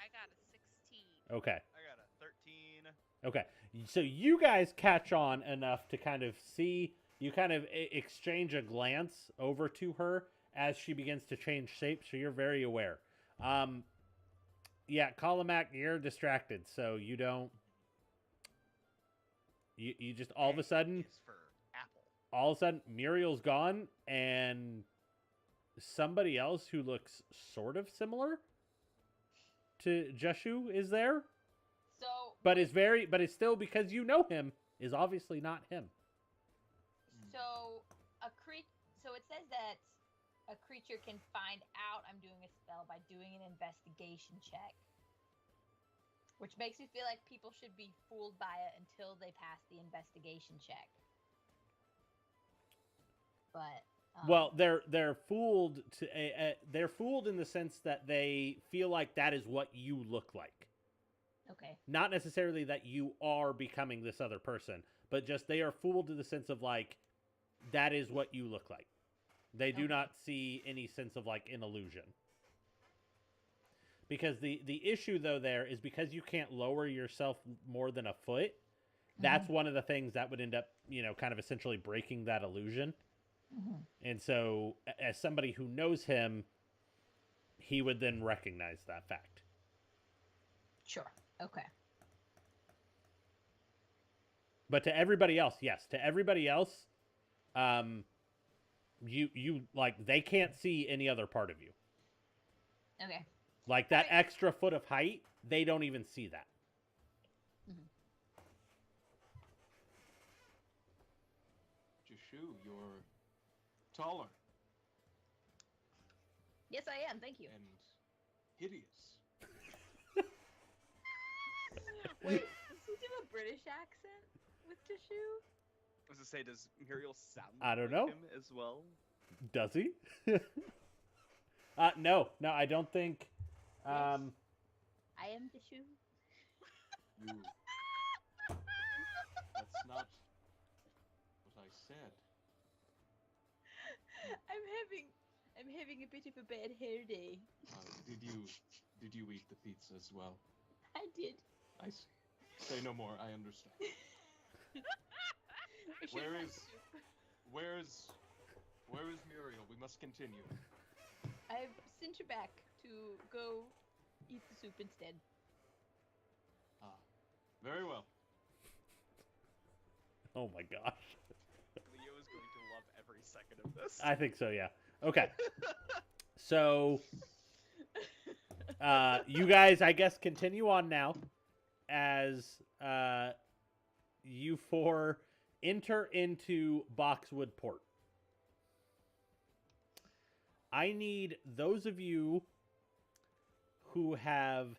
I got a 16. Okay. I got a 13. Okay. So you guys catch on enough to kind of see, you kind of exchange a glance over to her as she begins to change shape, so you're very aware. Yeah, Colomac, you're distracted, so you don't. You just all of a sudden, Is for apple. all of a sudden, Muriel's gone, and somebody else who looks sort of similar to Jeshu is there, So, but it's still, because you know him, is obviously not him. so so it says that a creature can find out I'm doing a spell by doing an investigation check. Which makes me feel like people should be fooled by it until they pass the investigation check. But Well, they're fooled they're fooled in the sense that they feel like that is what you look like. okay. Not necessarily that you are becoming this other person, but just they are fooled in the sense of like that is what you look like. They do Okay. not see any sense of like an illusion. Because the issue though there is because you can't lower yourself more than a foot. That's one of the things that would end up, kind of essentially breaking that illusion. Mm-hmm. And so, as somebody who knows him, he would then recognize that fact. Sure. Okay. But to everybody else, yes, to everybody else, you like they can't see any other part of you. Okay. Like that Right. extra foot of height, they don't even see that. Jashu, you're taller Yes, I am. Thank you. and hideous. Wait, does he do a British accent with Jashu? I was to say, does Muriel sound I don't like know. him as well? Does he? No, I don't think. I am Jashu. You. That's not what I said. I'm having a bit of a bad hair day. Did you eat the pizza as well? I did. I see. Say no more. I understand. I should've Where had is- soup. Where is Muriel? We must continue. I've sent her back to go eat the soup instead. Ah, very well. Oh my gosh. Leo is going to love every second of this. I think so, yeah. Okay. So, you guys, I guess, continue on now as you four enter into Boxwood Port. I need those of you who have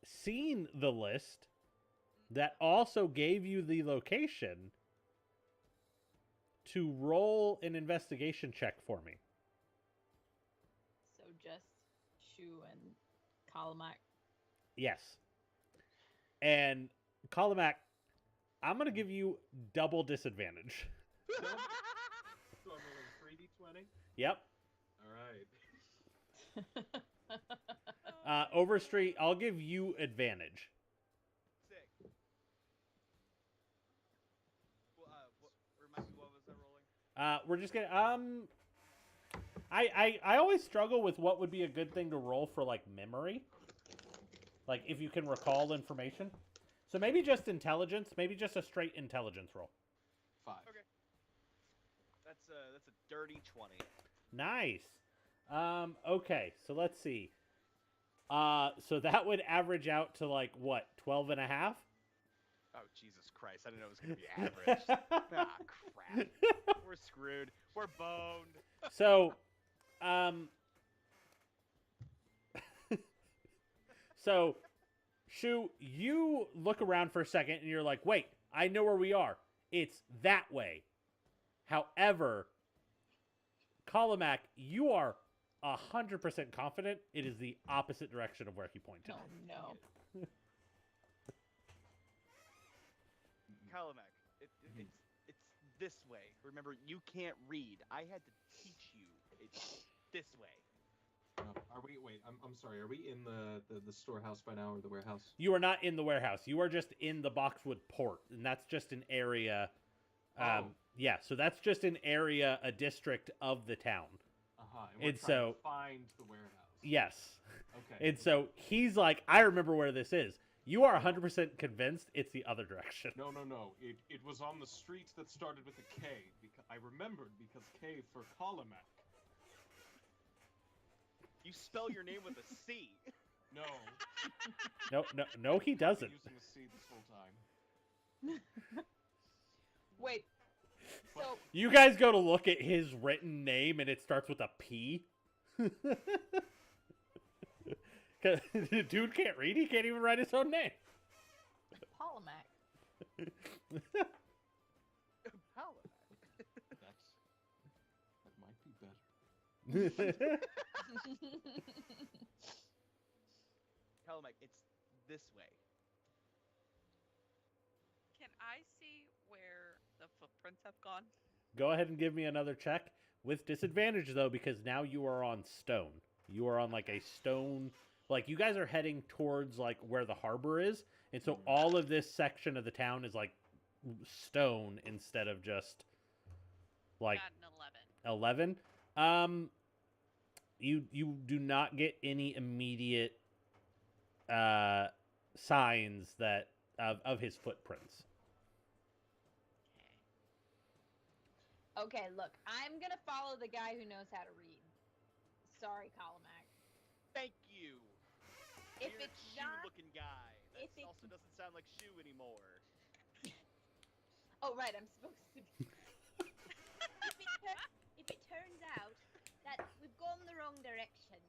seen the list that also gave you the location to roll an investigation check for me. So just Shu and Kalamak. Yes. And Kalamak, I'm going to give you double disadvantage. So I'm rolling 3d20. Yep. All right. Overstreet, I'll give you advantage. Sick. Well, remind me, what was I rolling? We're just gonna I always struggle with what would be a good thing to roll for like memory. Like if you can recall information. So maybe just intelligence, maybe just a straight intelligence roll. 5. Okay. That's a dirty 20. Nice. Okay, so let's see. So that would average out to like what, 12 and a half? Oh, Jesus Christ. I didn't know it was going to be average. Ah, crap. We're screwed. We're boned. So, so, Shu, you look around for a second and you're like, wait, I know where we are. It's that way. However, Kalamak, you are 100% confident it is the opposite direction of where he pointed. Oh no. Kalamak, it's this way. Remember, you can't read. I had to teach you. It's this way. Are we? Wait, I'm sorry. Are we in the storehouse by now or the warehouse? You are not in the warehouse. You are just in the Boxwood port, and that's just an area. Yeah, so that's just an area, a district of the town. And we're And trying so- to find the warehouse. Yes. Okay. And so he's like, I remember where this is. You are 100% convinced it's the other direction. No. It was on the street that started with a K. Because I remembered because K for Kalamak. You spell your name with a C. No. No, he I've doesn't. been using a C this whole time. Wait. So You guys go to look at his written name, and it starts with a P. 'Cause the dude can't read. He can't even write his own name. Kalamak. Kalamak. That might be better. Kalamak, it's this way. Can I see where the footprints have gone? Go ahead and give me another check with disadvantage, though, because now you are on stone. You are on like a stone. Like you guys are heading towards like where the harbor is, and so all of this section of the town is like stone instead of just like Got an 11. 11. You do not get any immediate signs that of his footprints. Okay. Okay, look, I'm gonna follow the guy who knows how to read. Sorry, Kalamak. Thank you. If Weird it's shoe not, looking guy. That if it's- also doesn't sound like shoe anymore. oh right, I'm supposed to be. If it turns out that we've gone the wrong direction,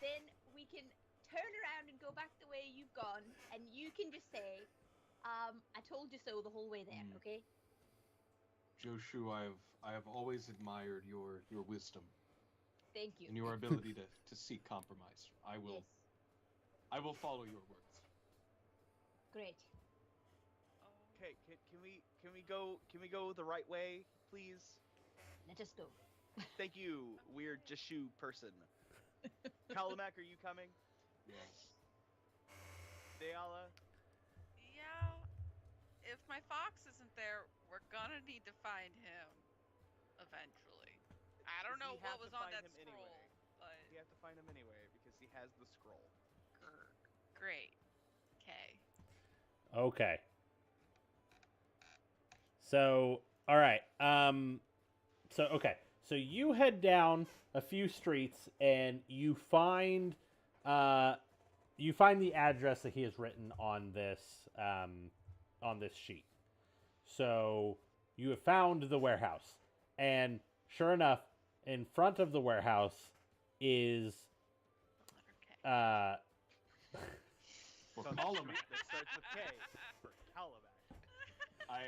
then we can turn around and go back the way you've gone, and you can just say, I told you so the whole way there, okay? Joshu, I have always admired your wisdom Thank you. and your ability to seek compromise. I will Yes. I will follow your words. Great. Okay, can we go the right way, please? Let us go. Thank you, weird Jashu person. Kalamak, are you coming? Yes. Deala? Yeah. If my fox isn't there, we're gonna need to find him eventually. I don't We know have what was to on find that him scroll, anyway. but We have to find him anyway because he has the scroll. great. Okay. Okay. So, all right. So you head down a few streets and you find the address that he has written on this sheet. So you have found the warehouse, and sure enough, in front of the warehouse is Okay. For So on the Kalamak. street that starts with K. For hell of action.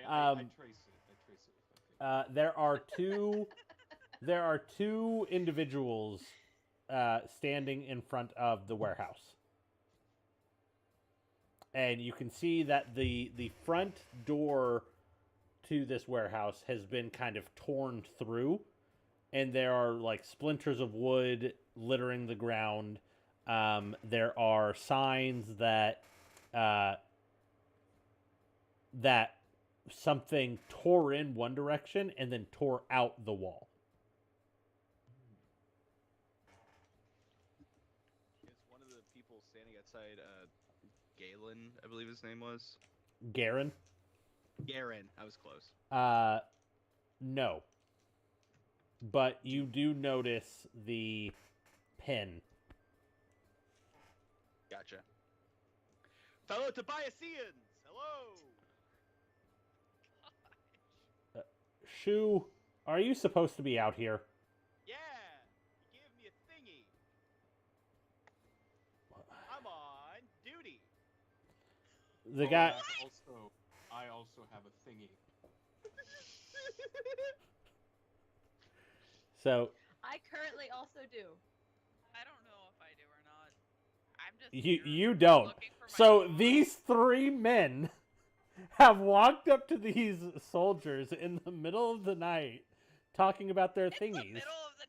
I trace it. I trace it with my finger. There are two individuals standing in front of the warehouse, and you can see that the front door to this warehouse has been kind of torn through, and there are like splinters of wood littering the ground. There are signs that that something tore in one direction and then tore out the wall. Is one of the people standing outside Galen, I believe his name was? Garen? Garen, I was close. No. But you do notice the pin. Gotcha. Fellow Tobiasians, hello! Shu, are you supposed to be out here? Yeah! You gave me a thingy. I'm on duty. The Oh, guy. and I also have a thingy. So I currently also do. I don't know if I do or not. I'm just you here don't. looking for my So phone. these three men have walked up to these soldiers in the middle of the night, talking about their It's thingies. the middle of the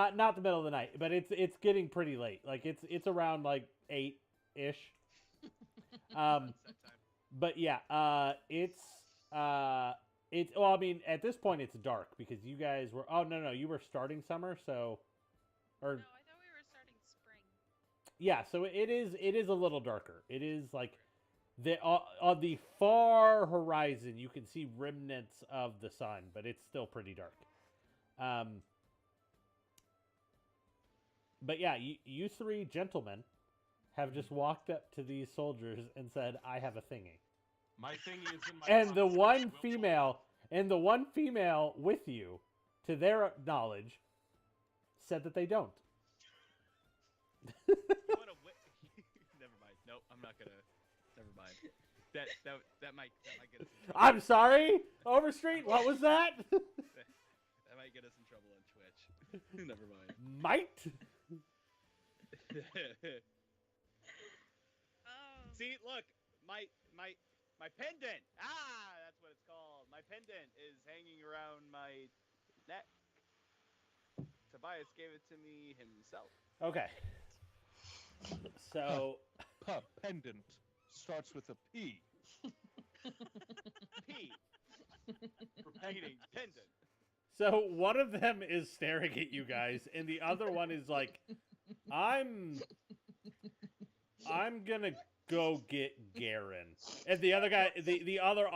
night. Not the middle of the night, but it's getting pretty late. Like it's around like 8-ish. Sunset time. But yeah, it's well, I mean, at this point it's dark because you guys were. Oh no, you were starting summer, so or No, I thought we were starting spring. yeah, so it is a little darker. It is like on the far horizon you can see remnants of the sun, but it's still pretty dark. But yeah, you three gentlemen have just walked up to these soldiers and said, "I have a thingy." My thingy is in my And the pocket. one female with you, to their knowledge, said that they don't. You wanna Never mind. Nope, I'm not gonna. Never mind. That might get us in trouble. I'm sorry, Overstreet. What was that? That might get us in trouble on Twitch. Never mind. Might. Oh. See, look, my pendant. That's what it's called. My pendant is hanging around my neck. Tobias gave it to me himself. Okay. So Pendant starts with a P. P. Meaning pendant. So one of them is staring at you guys, and the other one is like, I'm gonna go get Garen. And the other guy, the other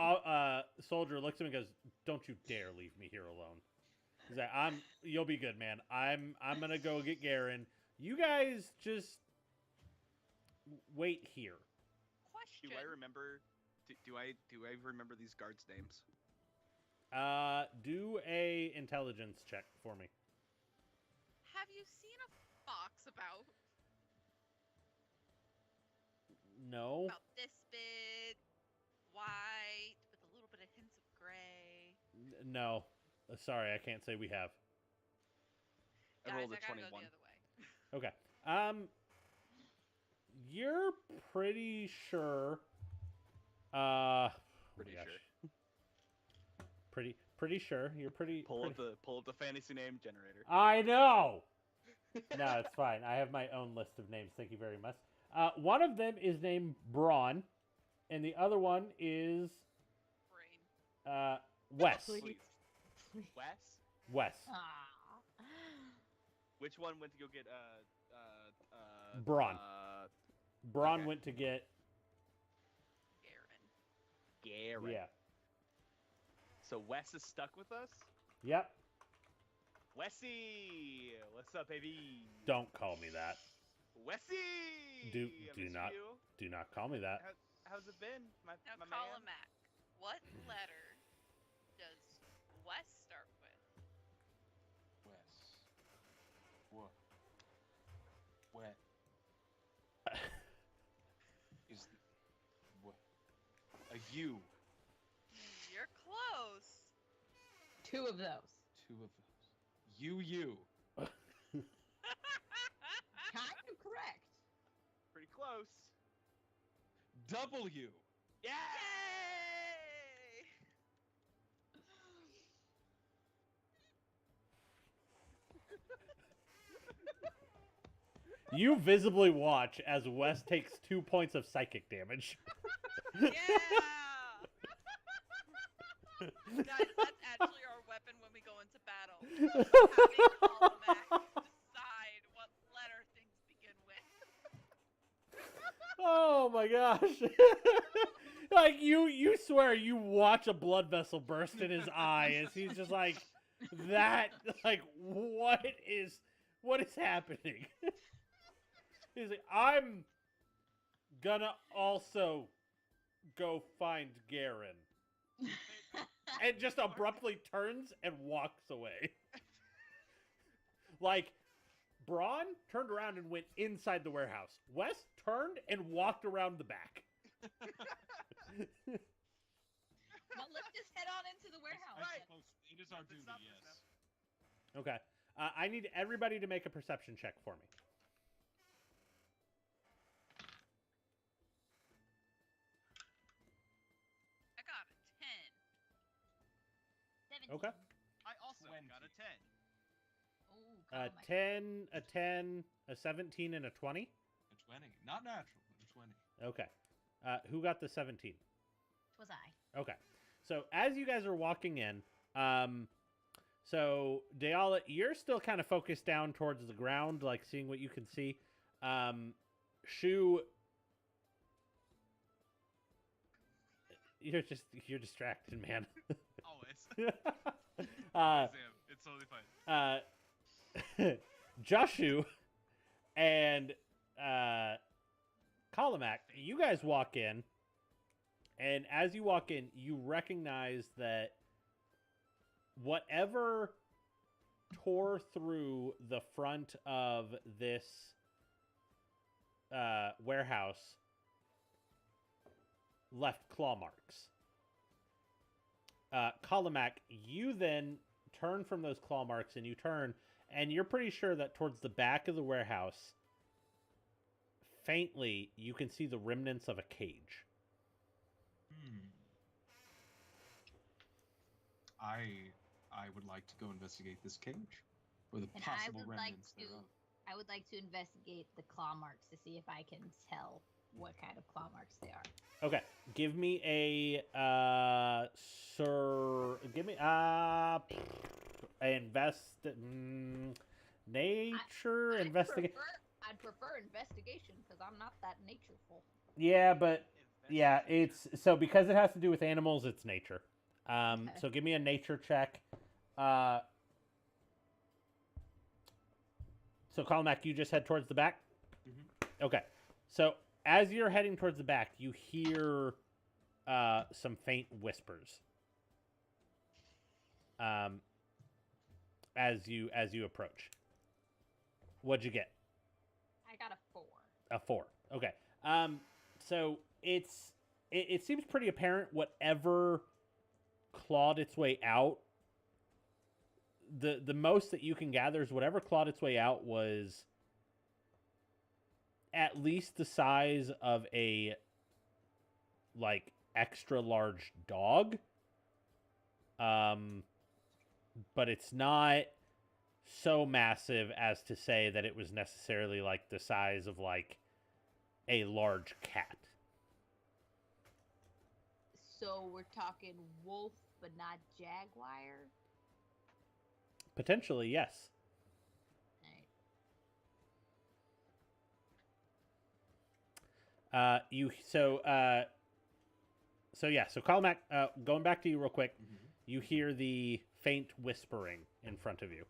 soldier looks at him and goes, "Don't you dare leave me here alone." He's like, you'll be good, man. I'm gonna go get Garen. You guys just wait here. Question. Do I remember? Do I remember these guards' names? Do a intelligence check for me. Have you seen a fox about No. this big, white, with a little bit of hints of gray? No. Sorry, I can't say we have. I Guys, rolled a I gotta 21. go the other way. Okay. You're pretty sure. Oh my Pretty gosh. sure. Pretty sure. You're pretty. Pull up the fantasy name generator. I know. No, it's fine. I have my own list of names. Thank you very much. One of them is named Braun, and the other one is Brain. Wes. Please. Wes? Wes. Ah. Which one went to go get Braun. Braun okay. went to get. Garen. Garen. Yeah. So Wes is stuck with us? Yep. Wessie! What's up, baby? Don't call me that. Wessie! Do I miss not you. do not call me that. How's it been, my Now man? call him Mac. What letter does Wes start with? Wes. What? Wet. Is what? you. You're close. 2 of those. 2 of those. You. Kind of correct. Pretty close. W. Yeah. Yay! You visibly watch as Wes takes 2 points of psychic damage. Yeah! Guys, that's actually our weapon when we go into battle. Having Almanac decide what letter things begin with. Oh my gosh. Like you swear you watch a blood vessel burst in his eye as he's just like that, like what is happening? He's like, I'm gonna also go find Garen. And just abruptly turns and walks away. Like, Braun turned around and went inside the warehouse. Wes turned and walked around the back. Well, let's just head on into the warehouse. I then. suppose it is our Let's duty, stop this yes. Okay. I need everybody to make a perception check for me. I got a 10. 17. Okay. I also 20. got a 10. Ooh, A Colin, 10, a 10, a 17, and a 20? A 20. Not natural, but a 20. Okay. Who got the 17? Was I? Okay. So as you guys are walking in, so Deala, you're still kind of focused down towards the ground, like seeing what you can see. Shu, you're distracted, man. Always. uh, Sam, it's totally fine. Joshu and Kalamak, you guys walk in, and as you walk in, you recognize that whatever tore through the front of this warehouse left claw marks. Kalamak, you then turn from those claw marks and you turn, and you're pretty sure that towards the back of the warehouse, faintly, you can see the remnants of a cage. I would like to go investigate this cage, or the And possible I would like remnants to. thereof. I would like to investigate the claw marks to see if I can tell what kind of claw marks they are. Okay, give me a nature investigate. I'd prefer investigation because I'm not that natureful. Yeah, but yeah, it's so because it has to do with animals, it's nature. Okay. So give me a nature check. So Kalmak, you just head towards the back. Okay, so as you're heading towards the back, you hear some faint whispers. As you approach. What'd you get? I got a 4. A 4. Okay. So it seems pretty apparent whatever clawed its way out. The most that you can gather is whatever clawed its way out was at least the size of a like extra large dog. But it's not so massive as to say that it was necessarily like the size of like a large cat. So we're talking wolf, but not jaguar. Potentially, yes. Alright. So Kalmak, going back to you real quick, you hear the faint whispering in front of you.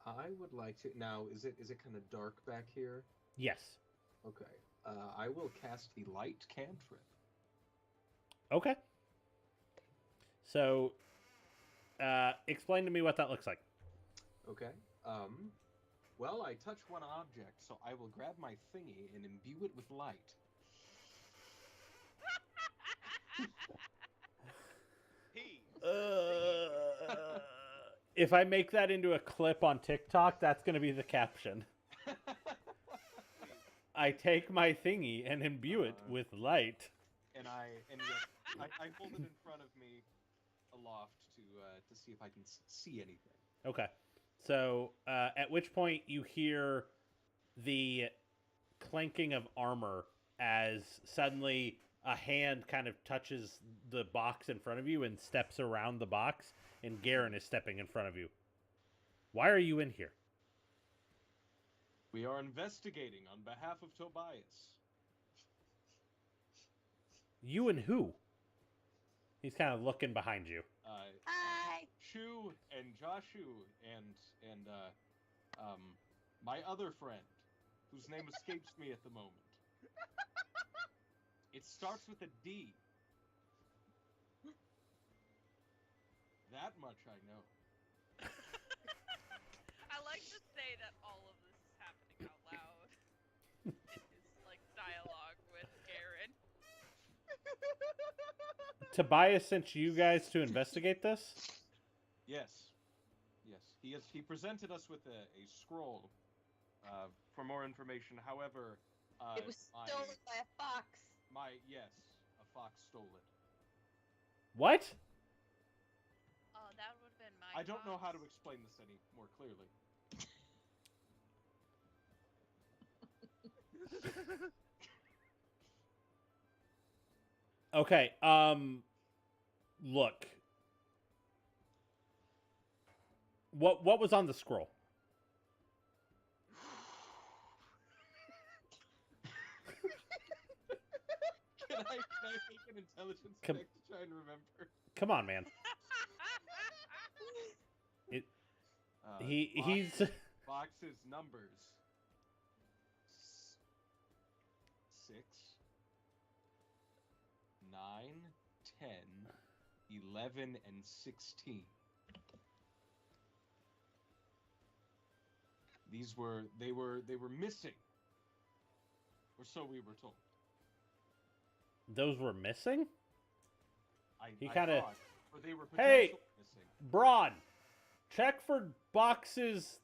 I would like to now. Is it kind of dark back here? Yes. Okay. I will cast the light cantrip. Okay. So, explain to me what that looks like. Okay. Well, I touch one object, so I will grab my thingy and imbue it with light. P. If I make that into a clip on TikTok, that's going to be the caption. I take my thingy and imbue it with light. And I hold it in front of me aloft to see if I can see anything. Okay. So, at which point you hear the clanking of armor as suddenly a hand kind of touches the box in front of you and steps around the box, and Garen is stepping in front of you. Why are you in here? We are investigating on behalf of Tobias. You and who? He's kind of looking behind you. Hi. Shu and Joshu and my other friend, whose name escapes me at the moment. It starts with a D. That much I know. I like to say that all of this is happening out loud in his like dialogue with Garen. Tobias sent you guys to investigate this? Yes. Yes. He presented us with a scroll for more information. However, It was stolen by a fox. A fox stole it. What? Oh, that would have been my. I don't know how to box. explain this any more clearly. Okay, look. What was on the scroll? Can I make an intelligence Come- check to try and remember? Come on, man. He's Box's numbers. 6, 9, 10, 11, and 16. They were missing. Or so we were told. those were missing? He I kinda- thought, or they were Hey! potentially missing. Braun, check for boxes.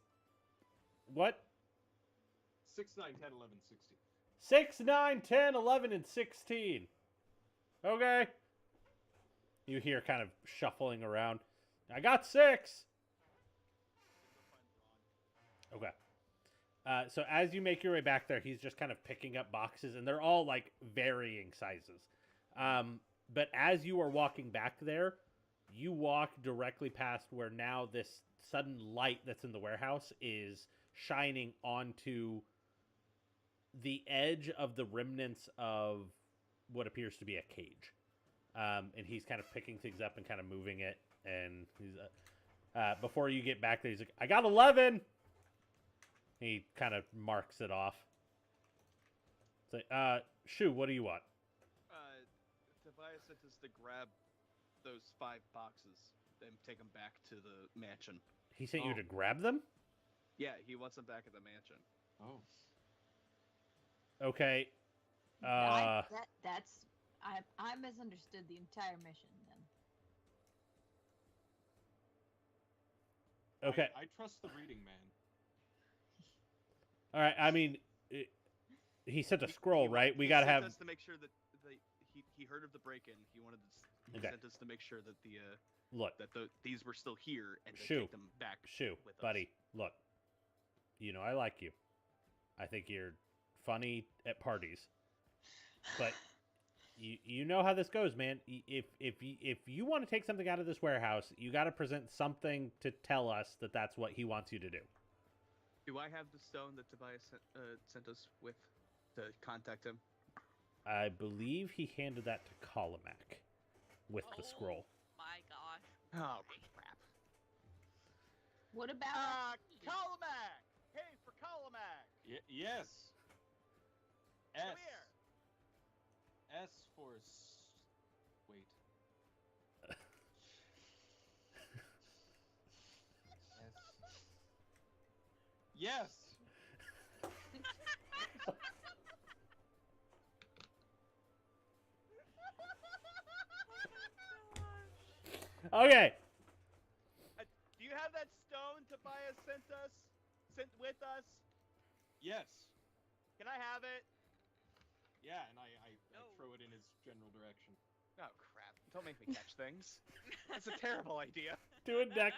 What? 6, 9, 10, 11, 16. 6, 9, 10, 11, and 16. Okay. You hear kind of shuffling around. I got 6. Okay. So as you make your way back there, he's just kind of picking up boxes, and they're all like varying sizes. But as you are walking back there, you walk directly past where now this sudden light that's in the warehouse is shining onto the edge of the remnants of what appears to be a cage. And he's kind of picking things up and kind of moving it. And he's before you get back there, he's like, I got 11! He kind of marks it off. It's like, Shu, what do you want? Tobias sent us to grab those 5 boxes and take them back to the mansion. He sent you Oh. to grab them? Yeah, he wants them back at the mansion. Oh. Okay. I misunderstood the entire mission then. Okay. I trust the reading man. All right. I mean, he sent a He- scroll, he wa- right? We he got to sent have... us to make sure that he heard of the break-in. He wanted to. He Okay. sent us to make sure that Look, these were still here and to Shoo. take them back. Shu, with us. buddy, look. You know I like you. I think you're funny at parties. But you know how this goes, man. If you want to take something out of this warehouse, you got to present something to tell us that that's what he wants you to do. Do I have the stone that Tobias sent us with to contact him? I believe he handed that to Kalamak with the Oh. scroll. My gosh. Oh crap! What about Kalamak! Hey, for Kalamak! Yes. S. Come here. S for wait. S. Yes. Okay. Do you have that stone Tobias sent with us? Yes. Can I have it? Yeah, and I No. throw it in his general direction. Oh crap! Don't make me catch things. That's a terrible idea. Do a dex.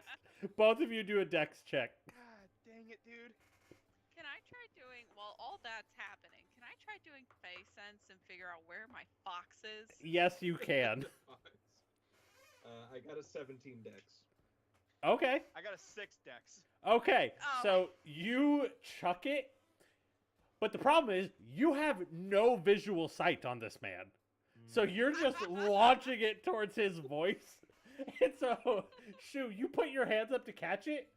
Both of you do a dex check. God dang it, dude. Can I try doing, while all that's happening, can I try doing face sense and figure out where my fox is? Yes, you can. I got a 17 dex. Okay. I got a 6 dex. Okay. Oh. So you chuck it, but the problem is you have no visual sight on this man. So you're just launching it towards his voice. And so, Shu, you put your hands up to catch it.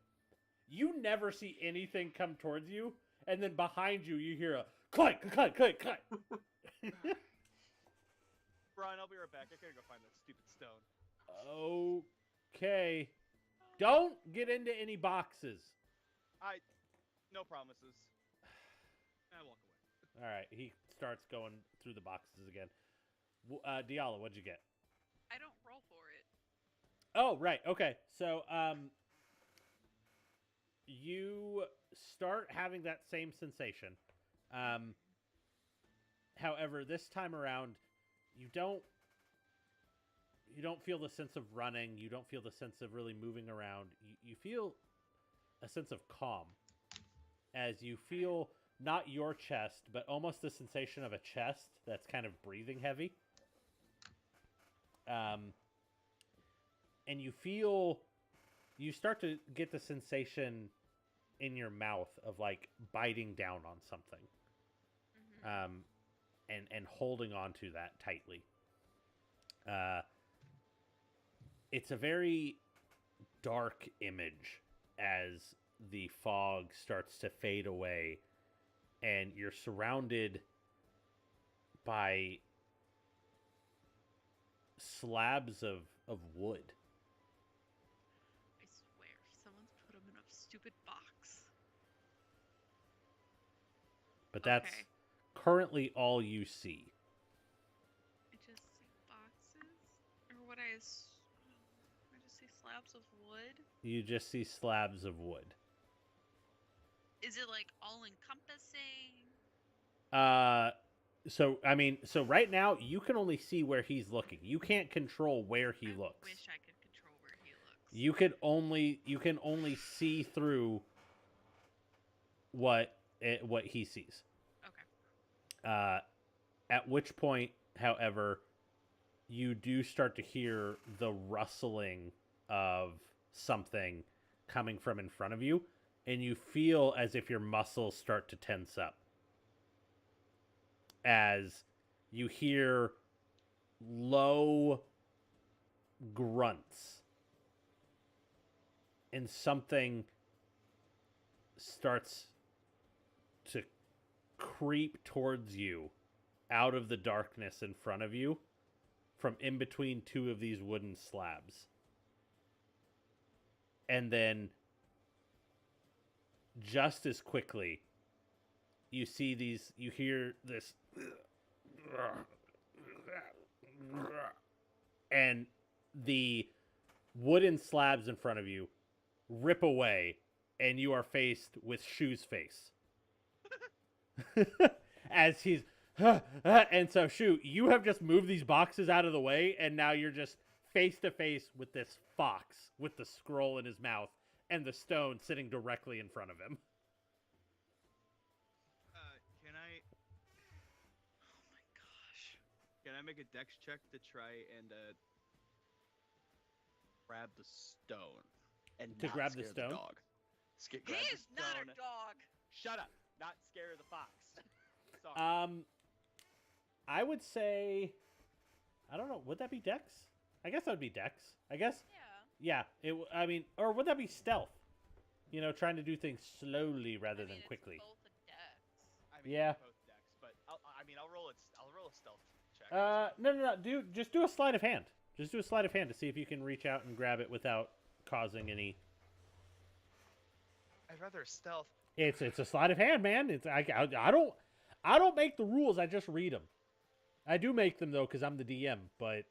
You never see anything come towards you. And then behind you, you hear a clank, clank, clank, clank. Brian, I'll be right back. I gotta go find that stupid stone. Okay. Don't get into any boxes. No promises. I walk away. All right. He starts going through the boxes again. Diala, what'd you get? I don't roll for it. Oh, right. Okay. So, you start having that same sensation. However, this time around, you don't feel the sense of running. You don't feel the sense of really moving around. You feel a sense of calm as you feel not your chest, but almost the sensation of a chest that's kind of breathing heavy. And you start to get the sensation in your mouth of like biting down on something. Mm-hmm. And holding on to that tightly. It's a very dark image as the fog starts to fade away and you're surrounded by slabs of wood. I swear, someone's put them in a stupid box. But that's Okay. currently all you see. I just see boxes? Or what I just see slabs of wood? You just see slabs of wood. Is it like all encompassing? So right now you can only see where he's looking. You can't control where he I looks. wish I could control where he looks. You can only see through what he sees. Okay. At which point, however, you do start to hear the rustling of something coming from in front of you, and you feel as if your muscles start to tense up. As you hear low grunts, and something starts to creep towards you out of the darkness in front of you from in between two of these wooden slabs. And then just as quickly you hear this and the wooden slabs in front of you rip away and you are faced with Shu's face. As he's and so Shu, you have just moved these boxes out of the way and now you're just face to face with this fox with the scroll in his mouth and the stone sitting directly in front of him. Can I? Oh my gosh. Can I make a dex check to try and grab the stone? And To not grab the scare stone? dog. He Grab the is not stone. a dog. Shut up. Not scare the fox. Sorry. I would say, I don't know, would that be Dex? I guess that would be Dex. I guess, Yeah. yeah, or would that be stealth? You know, trying to do things slowly rather I than mean, quickly. It's both a dex. I mean, yeah. both decks, but I'll roll it. I'll roll a stealth check. No. Just do a sleight of hand. Just do a sleight of hand to see if you can reach out and grab it without causing any. I'd rather stealth. It's a sleight of hand, man. I don't make the rules. I just read them. I do make them though because I'm the DM. But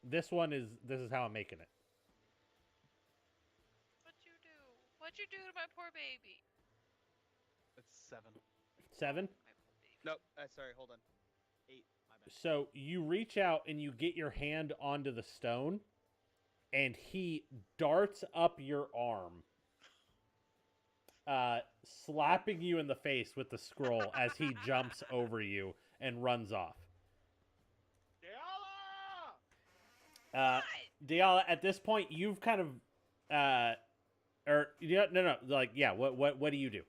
this is how I'm making it. What'd you do to my poor baby? That's 7. 7. My poor baby. Nope. Sorry. Hold on. 8. My bad. So you reach out and you get your hand onto the stone, and he darts up your arm, slapping you in the face with the scroll as he jumps over you and runs off. Diala! Diala, at this point, you've kind of, no, like, yeah. What do you do?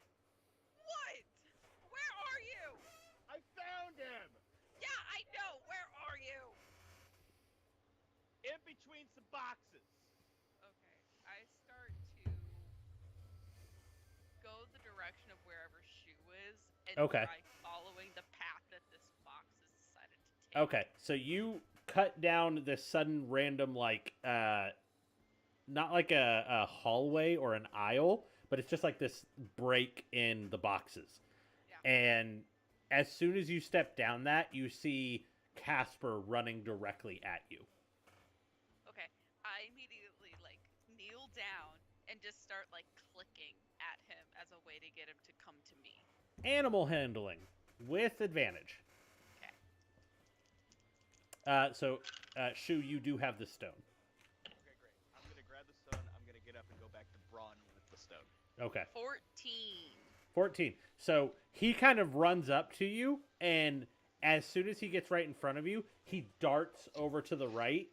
What? Where are you? I found him. Yeah, I know. Where are you? In between some boxes. Okay, I start to go the direction of wherever Shu is and Okay. try following the path that this fox has decided to take. Okay, so you cut down this sudden random, like, not like a hallway or an aisle, but it's just like this break in the boxes. Yeah. And as soon as you step down that, you see Casper running directly at you. Okay, I immediately like kneel down and just start like clicking at him as a way to get him to come to me. Animal handling with advantage. Okay. Shu, you do have the stone. Okay, great. I'm gonna grab the stone. I'm gonna get up and go back to Braun with the stone. Okay. 14. 14. So he kind of runs up to you, and as soon as he gets right in front of you, he darts over to the right.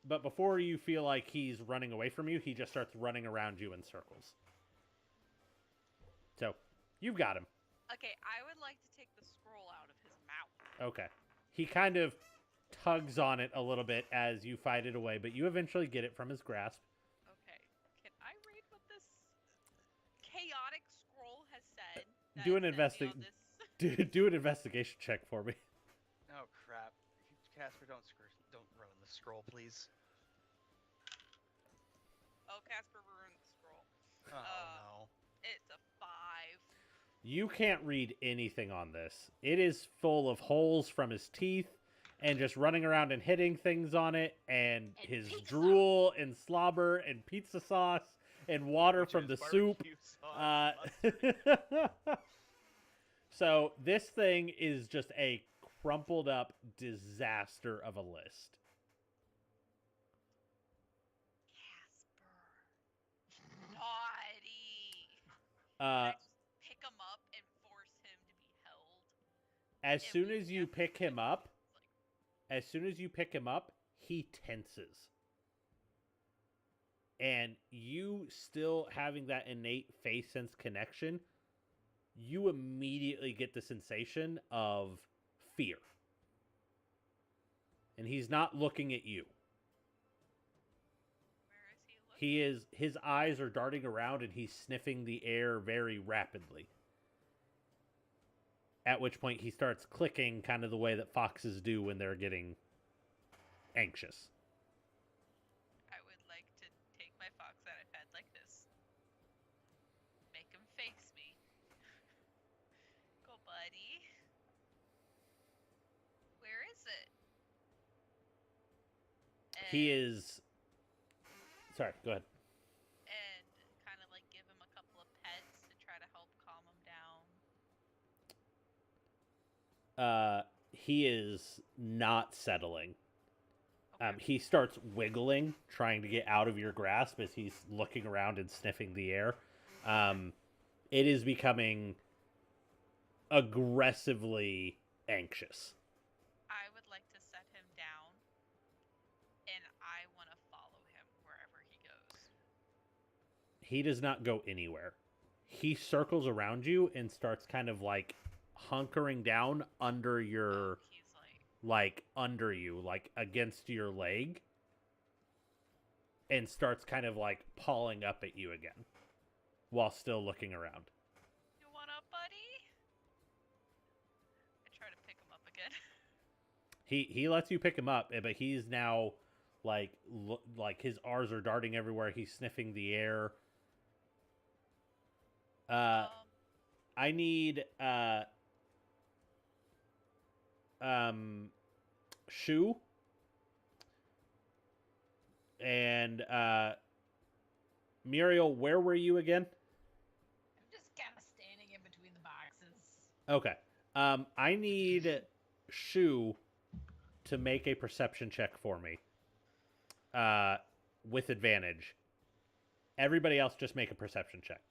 But before you feel like he's running away from you, he just starts running around you in circles. So, you've got him. Okay, I would like to take the scroll out of his mouth. Okay. He kind of tugs on it a little bit as you fight it away, but you eventually get it from his grasp. Okay, can I read what this chaotic scroll has said? that Do an sent me on this- do an investigation check for me. Oh crap! Casper, don't ruin the scroll, please. Oh, Casper ruined the scroll. Oh It's a 5. You can't read anything on this. It is full of holes from his teeth and just running around and hitting things on it, and his pizza drool and slobber and pizza sauce and water Which from is the soup. barbecue sauce, mustard. So this thing is just a crumpled up disaster of a list. Casper. Naughty. Can Uh, I just pick him up and force him to be held? as And soon we as you just pick him do up, like, as soon as you pick him up, he tenses. And you still having that innate face sense connection, you immediately get the sensation of fear. And he's not looking at you. where is he looking? His eyes are darting around and he's sniffing the air very rapidly. At which point he starts clicking kind of the way that foxes do when they're getting anxious. I would like to take my fox that I've had like this. Make him face me. Go, buddy. Where is it? He And- is... Sorry, go ahead. And kind of like give him a couple of pets to try to help calm him down. He is not settling. Okay. He starts wiggling, trying to get out of your grasp as he's looking around and sniffing the air. It is becoming aggressively anxious. I would like to set him down, and I want to follow him wherever he goes. He does not go anywhere. He circles around you and starts kind of like hunkering down under your... He's like under you, like against your leg, and starts kind of like pawing up at you again while still looking around. You want up, buddy? I try to pick him up again. He lets you pick him up, but he's now like his R's are darting everywhere. He's sniffing the air. I need Shu and Muriel, where were you again? I'm just kind of standing in between the boxes. Okay. I need Shu to make a perception check for me. With advantage. Everybody else just make a perception check.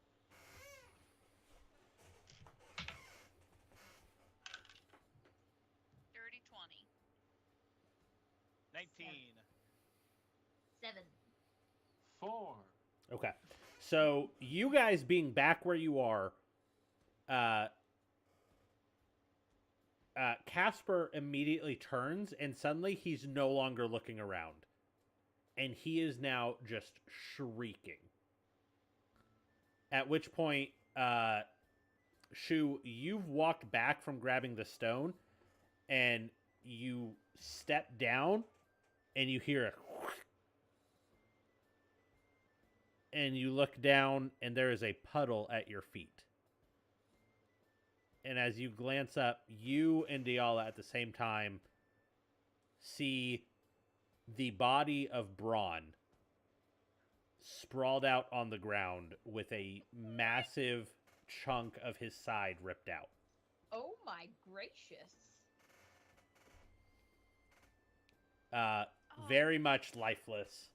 Dirty 20. 19. 7. 4. Okay. So you guys being back where you are, Casper immediately turns and suddenly he's no longer looking around. And he is now just shrieking. At which point, Shu, you've walked back from grabbing the stone and you step down and you hear a and you look down and there is a puddle at your feet. And as you glance up, you and Diala at the same time see the body of Braun sprawled out on the ground with a massive chunk of his side ripped out. Oh my gracious. Very much lifeless,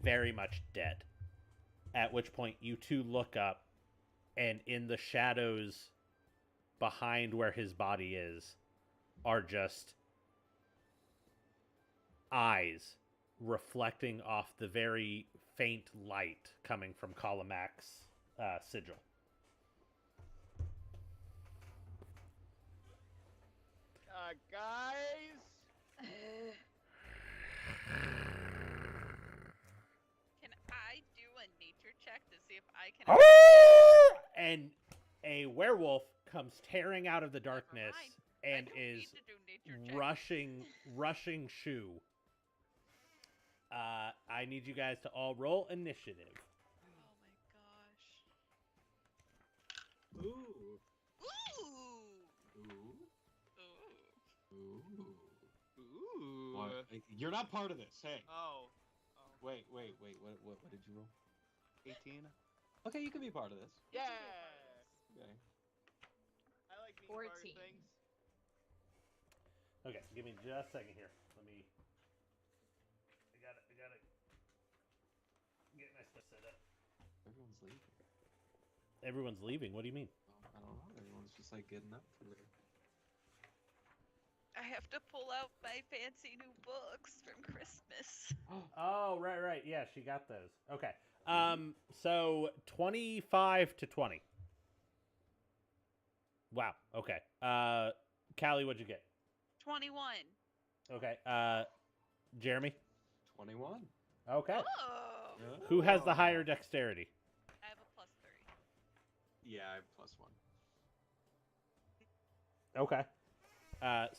very much dead. At which point you two look up, and in the shadows behind where his body is are just eyes reflecting off the very faint light coming from Kalamac's sigil. Guys. Can I do a nature check to see if I can... And a werewolf comes tearing out of the darkness and I don't is need to do nature checks. rushing Shu. I need you guys to all roll initiative. Oh my gosh. Ooh. Ooh! Ooh. Ooh. Ooh. Ooh. What? You're not part of this. Hey. Oh. Wait. What did you roll? 18. Okay, you can be part of this. Yeah. Okay. I like being part of 14. things. Okay, give me just a second here. Let me. I gotta get my stuff set up. Everyone's leaving. Everyone's leaving. What do you mean? I don't know. Everyone's just like getting up for their... I have to pull out my fancy new books from Christmas. Oh, right. Yeah, she got those. Okay. So 25 to 20. Wow. Okay. Callie, what'd you get? 21. Okay. Jeremy? 21. Okay. Oh! Who has the higher dexterity? I have a +3. Yeah, I have +1. Okay.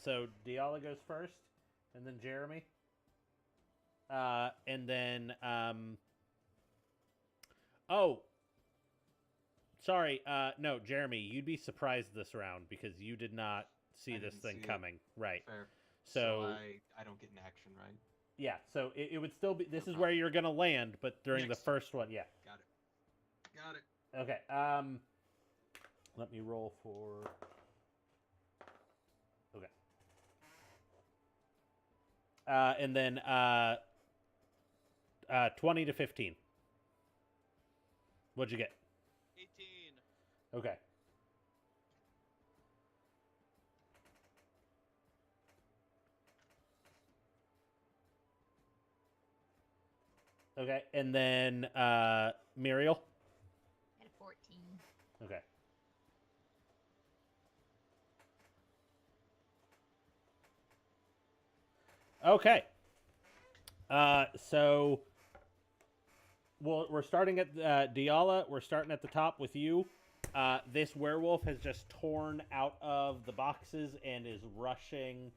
So Diala goes first, and then Jeremy. And then, oh, sorry. No, Jeremy, you'd be surprised this round because you did not see I this didn't thing see it. coming. Right. Fair. So, I don't get an action, right? yeah, so it would still be, this No is where problem. you're going to land, but during Next the first one, yeah. Got it. Okay. Let me roll for. Okay. And then 20 to 15. What'd you get? 18. Okay. Okay, and then Muriel. At a 14. Okay. Okay. So we're starting at Diala. We're starting at the top with you. This werewolf has just torn out of the boxes and is rushing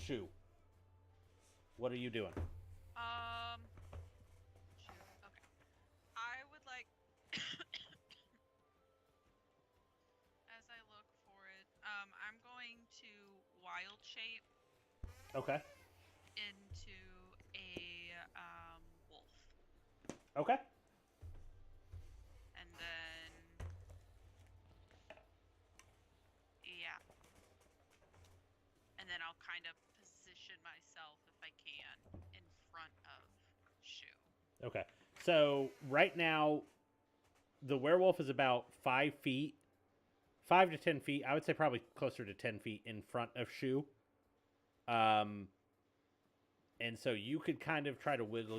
Shu. What are you doing? Shoot, okay. I would like, as I look for it, I'm going to wild shape Okay. into a wolf. Okay. And then, yeah. And then I'll kind of position myself, if I can, in front of Shu. Okay. So right now, the werewolf is about 5 feet, 5 to 10 feet. I would say probably closer to 10 feet in front of Shu. And so you could kind of try to wiggle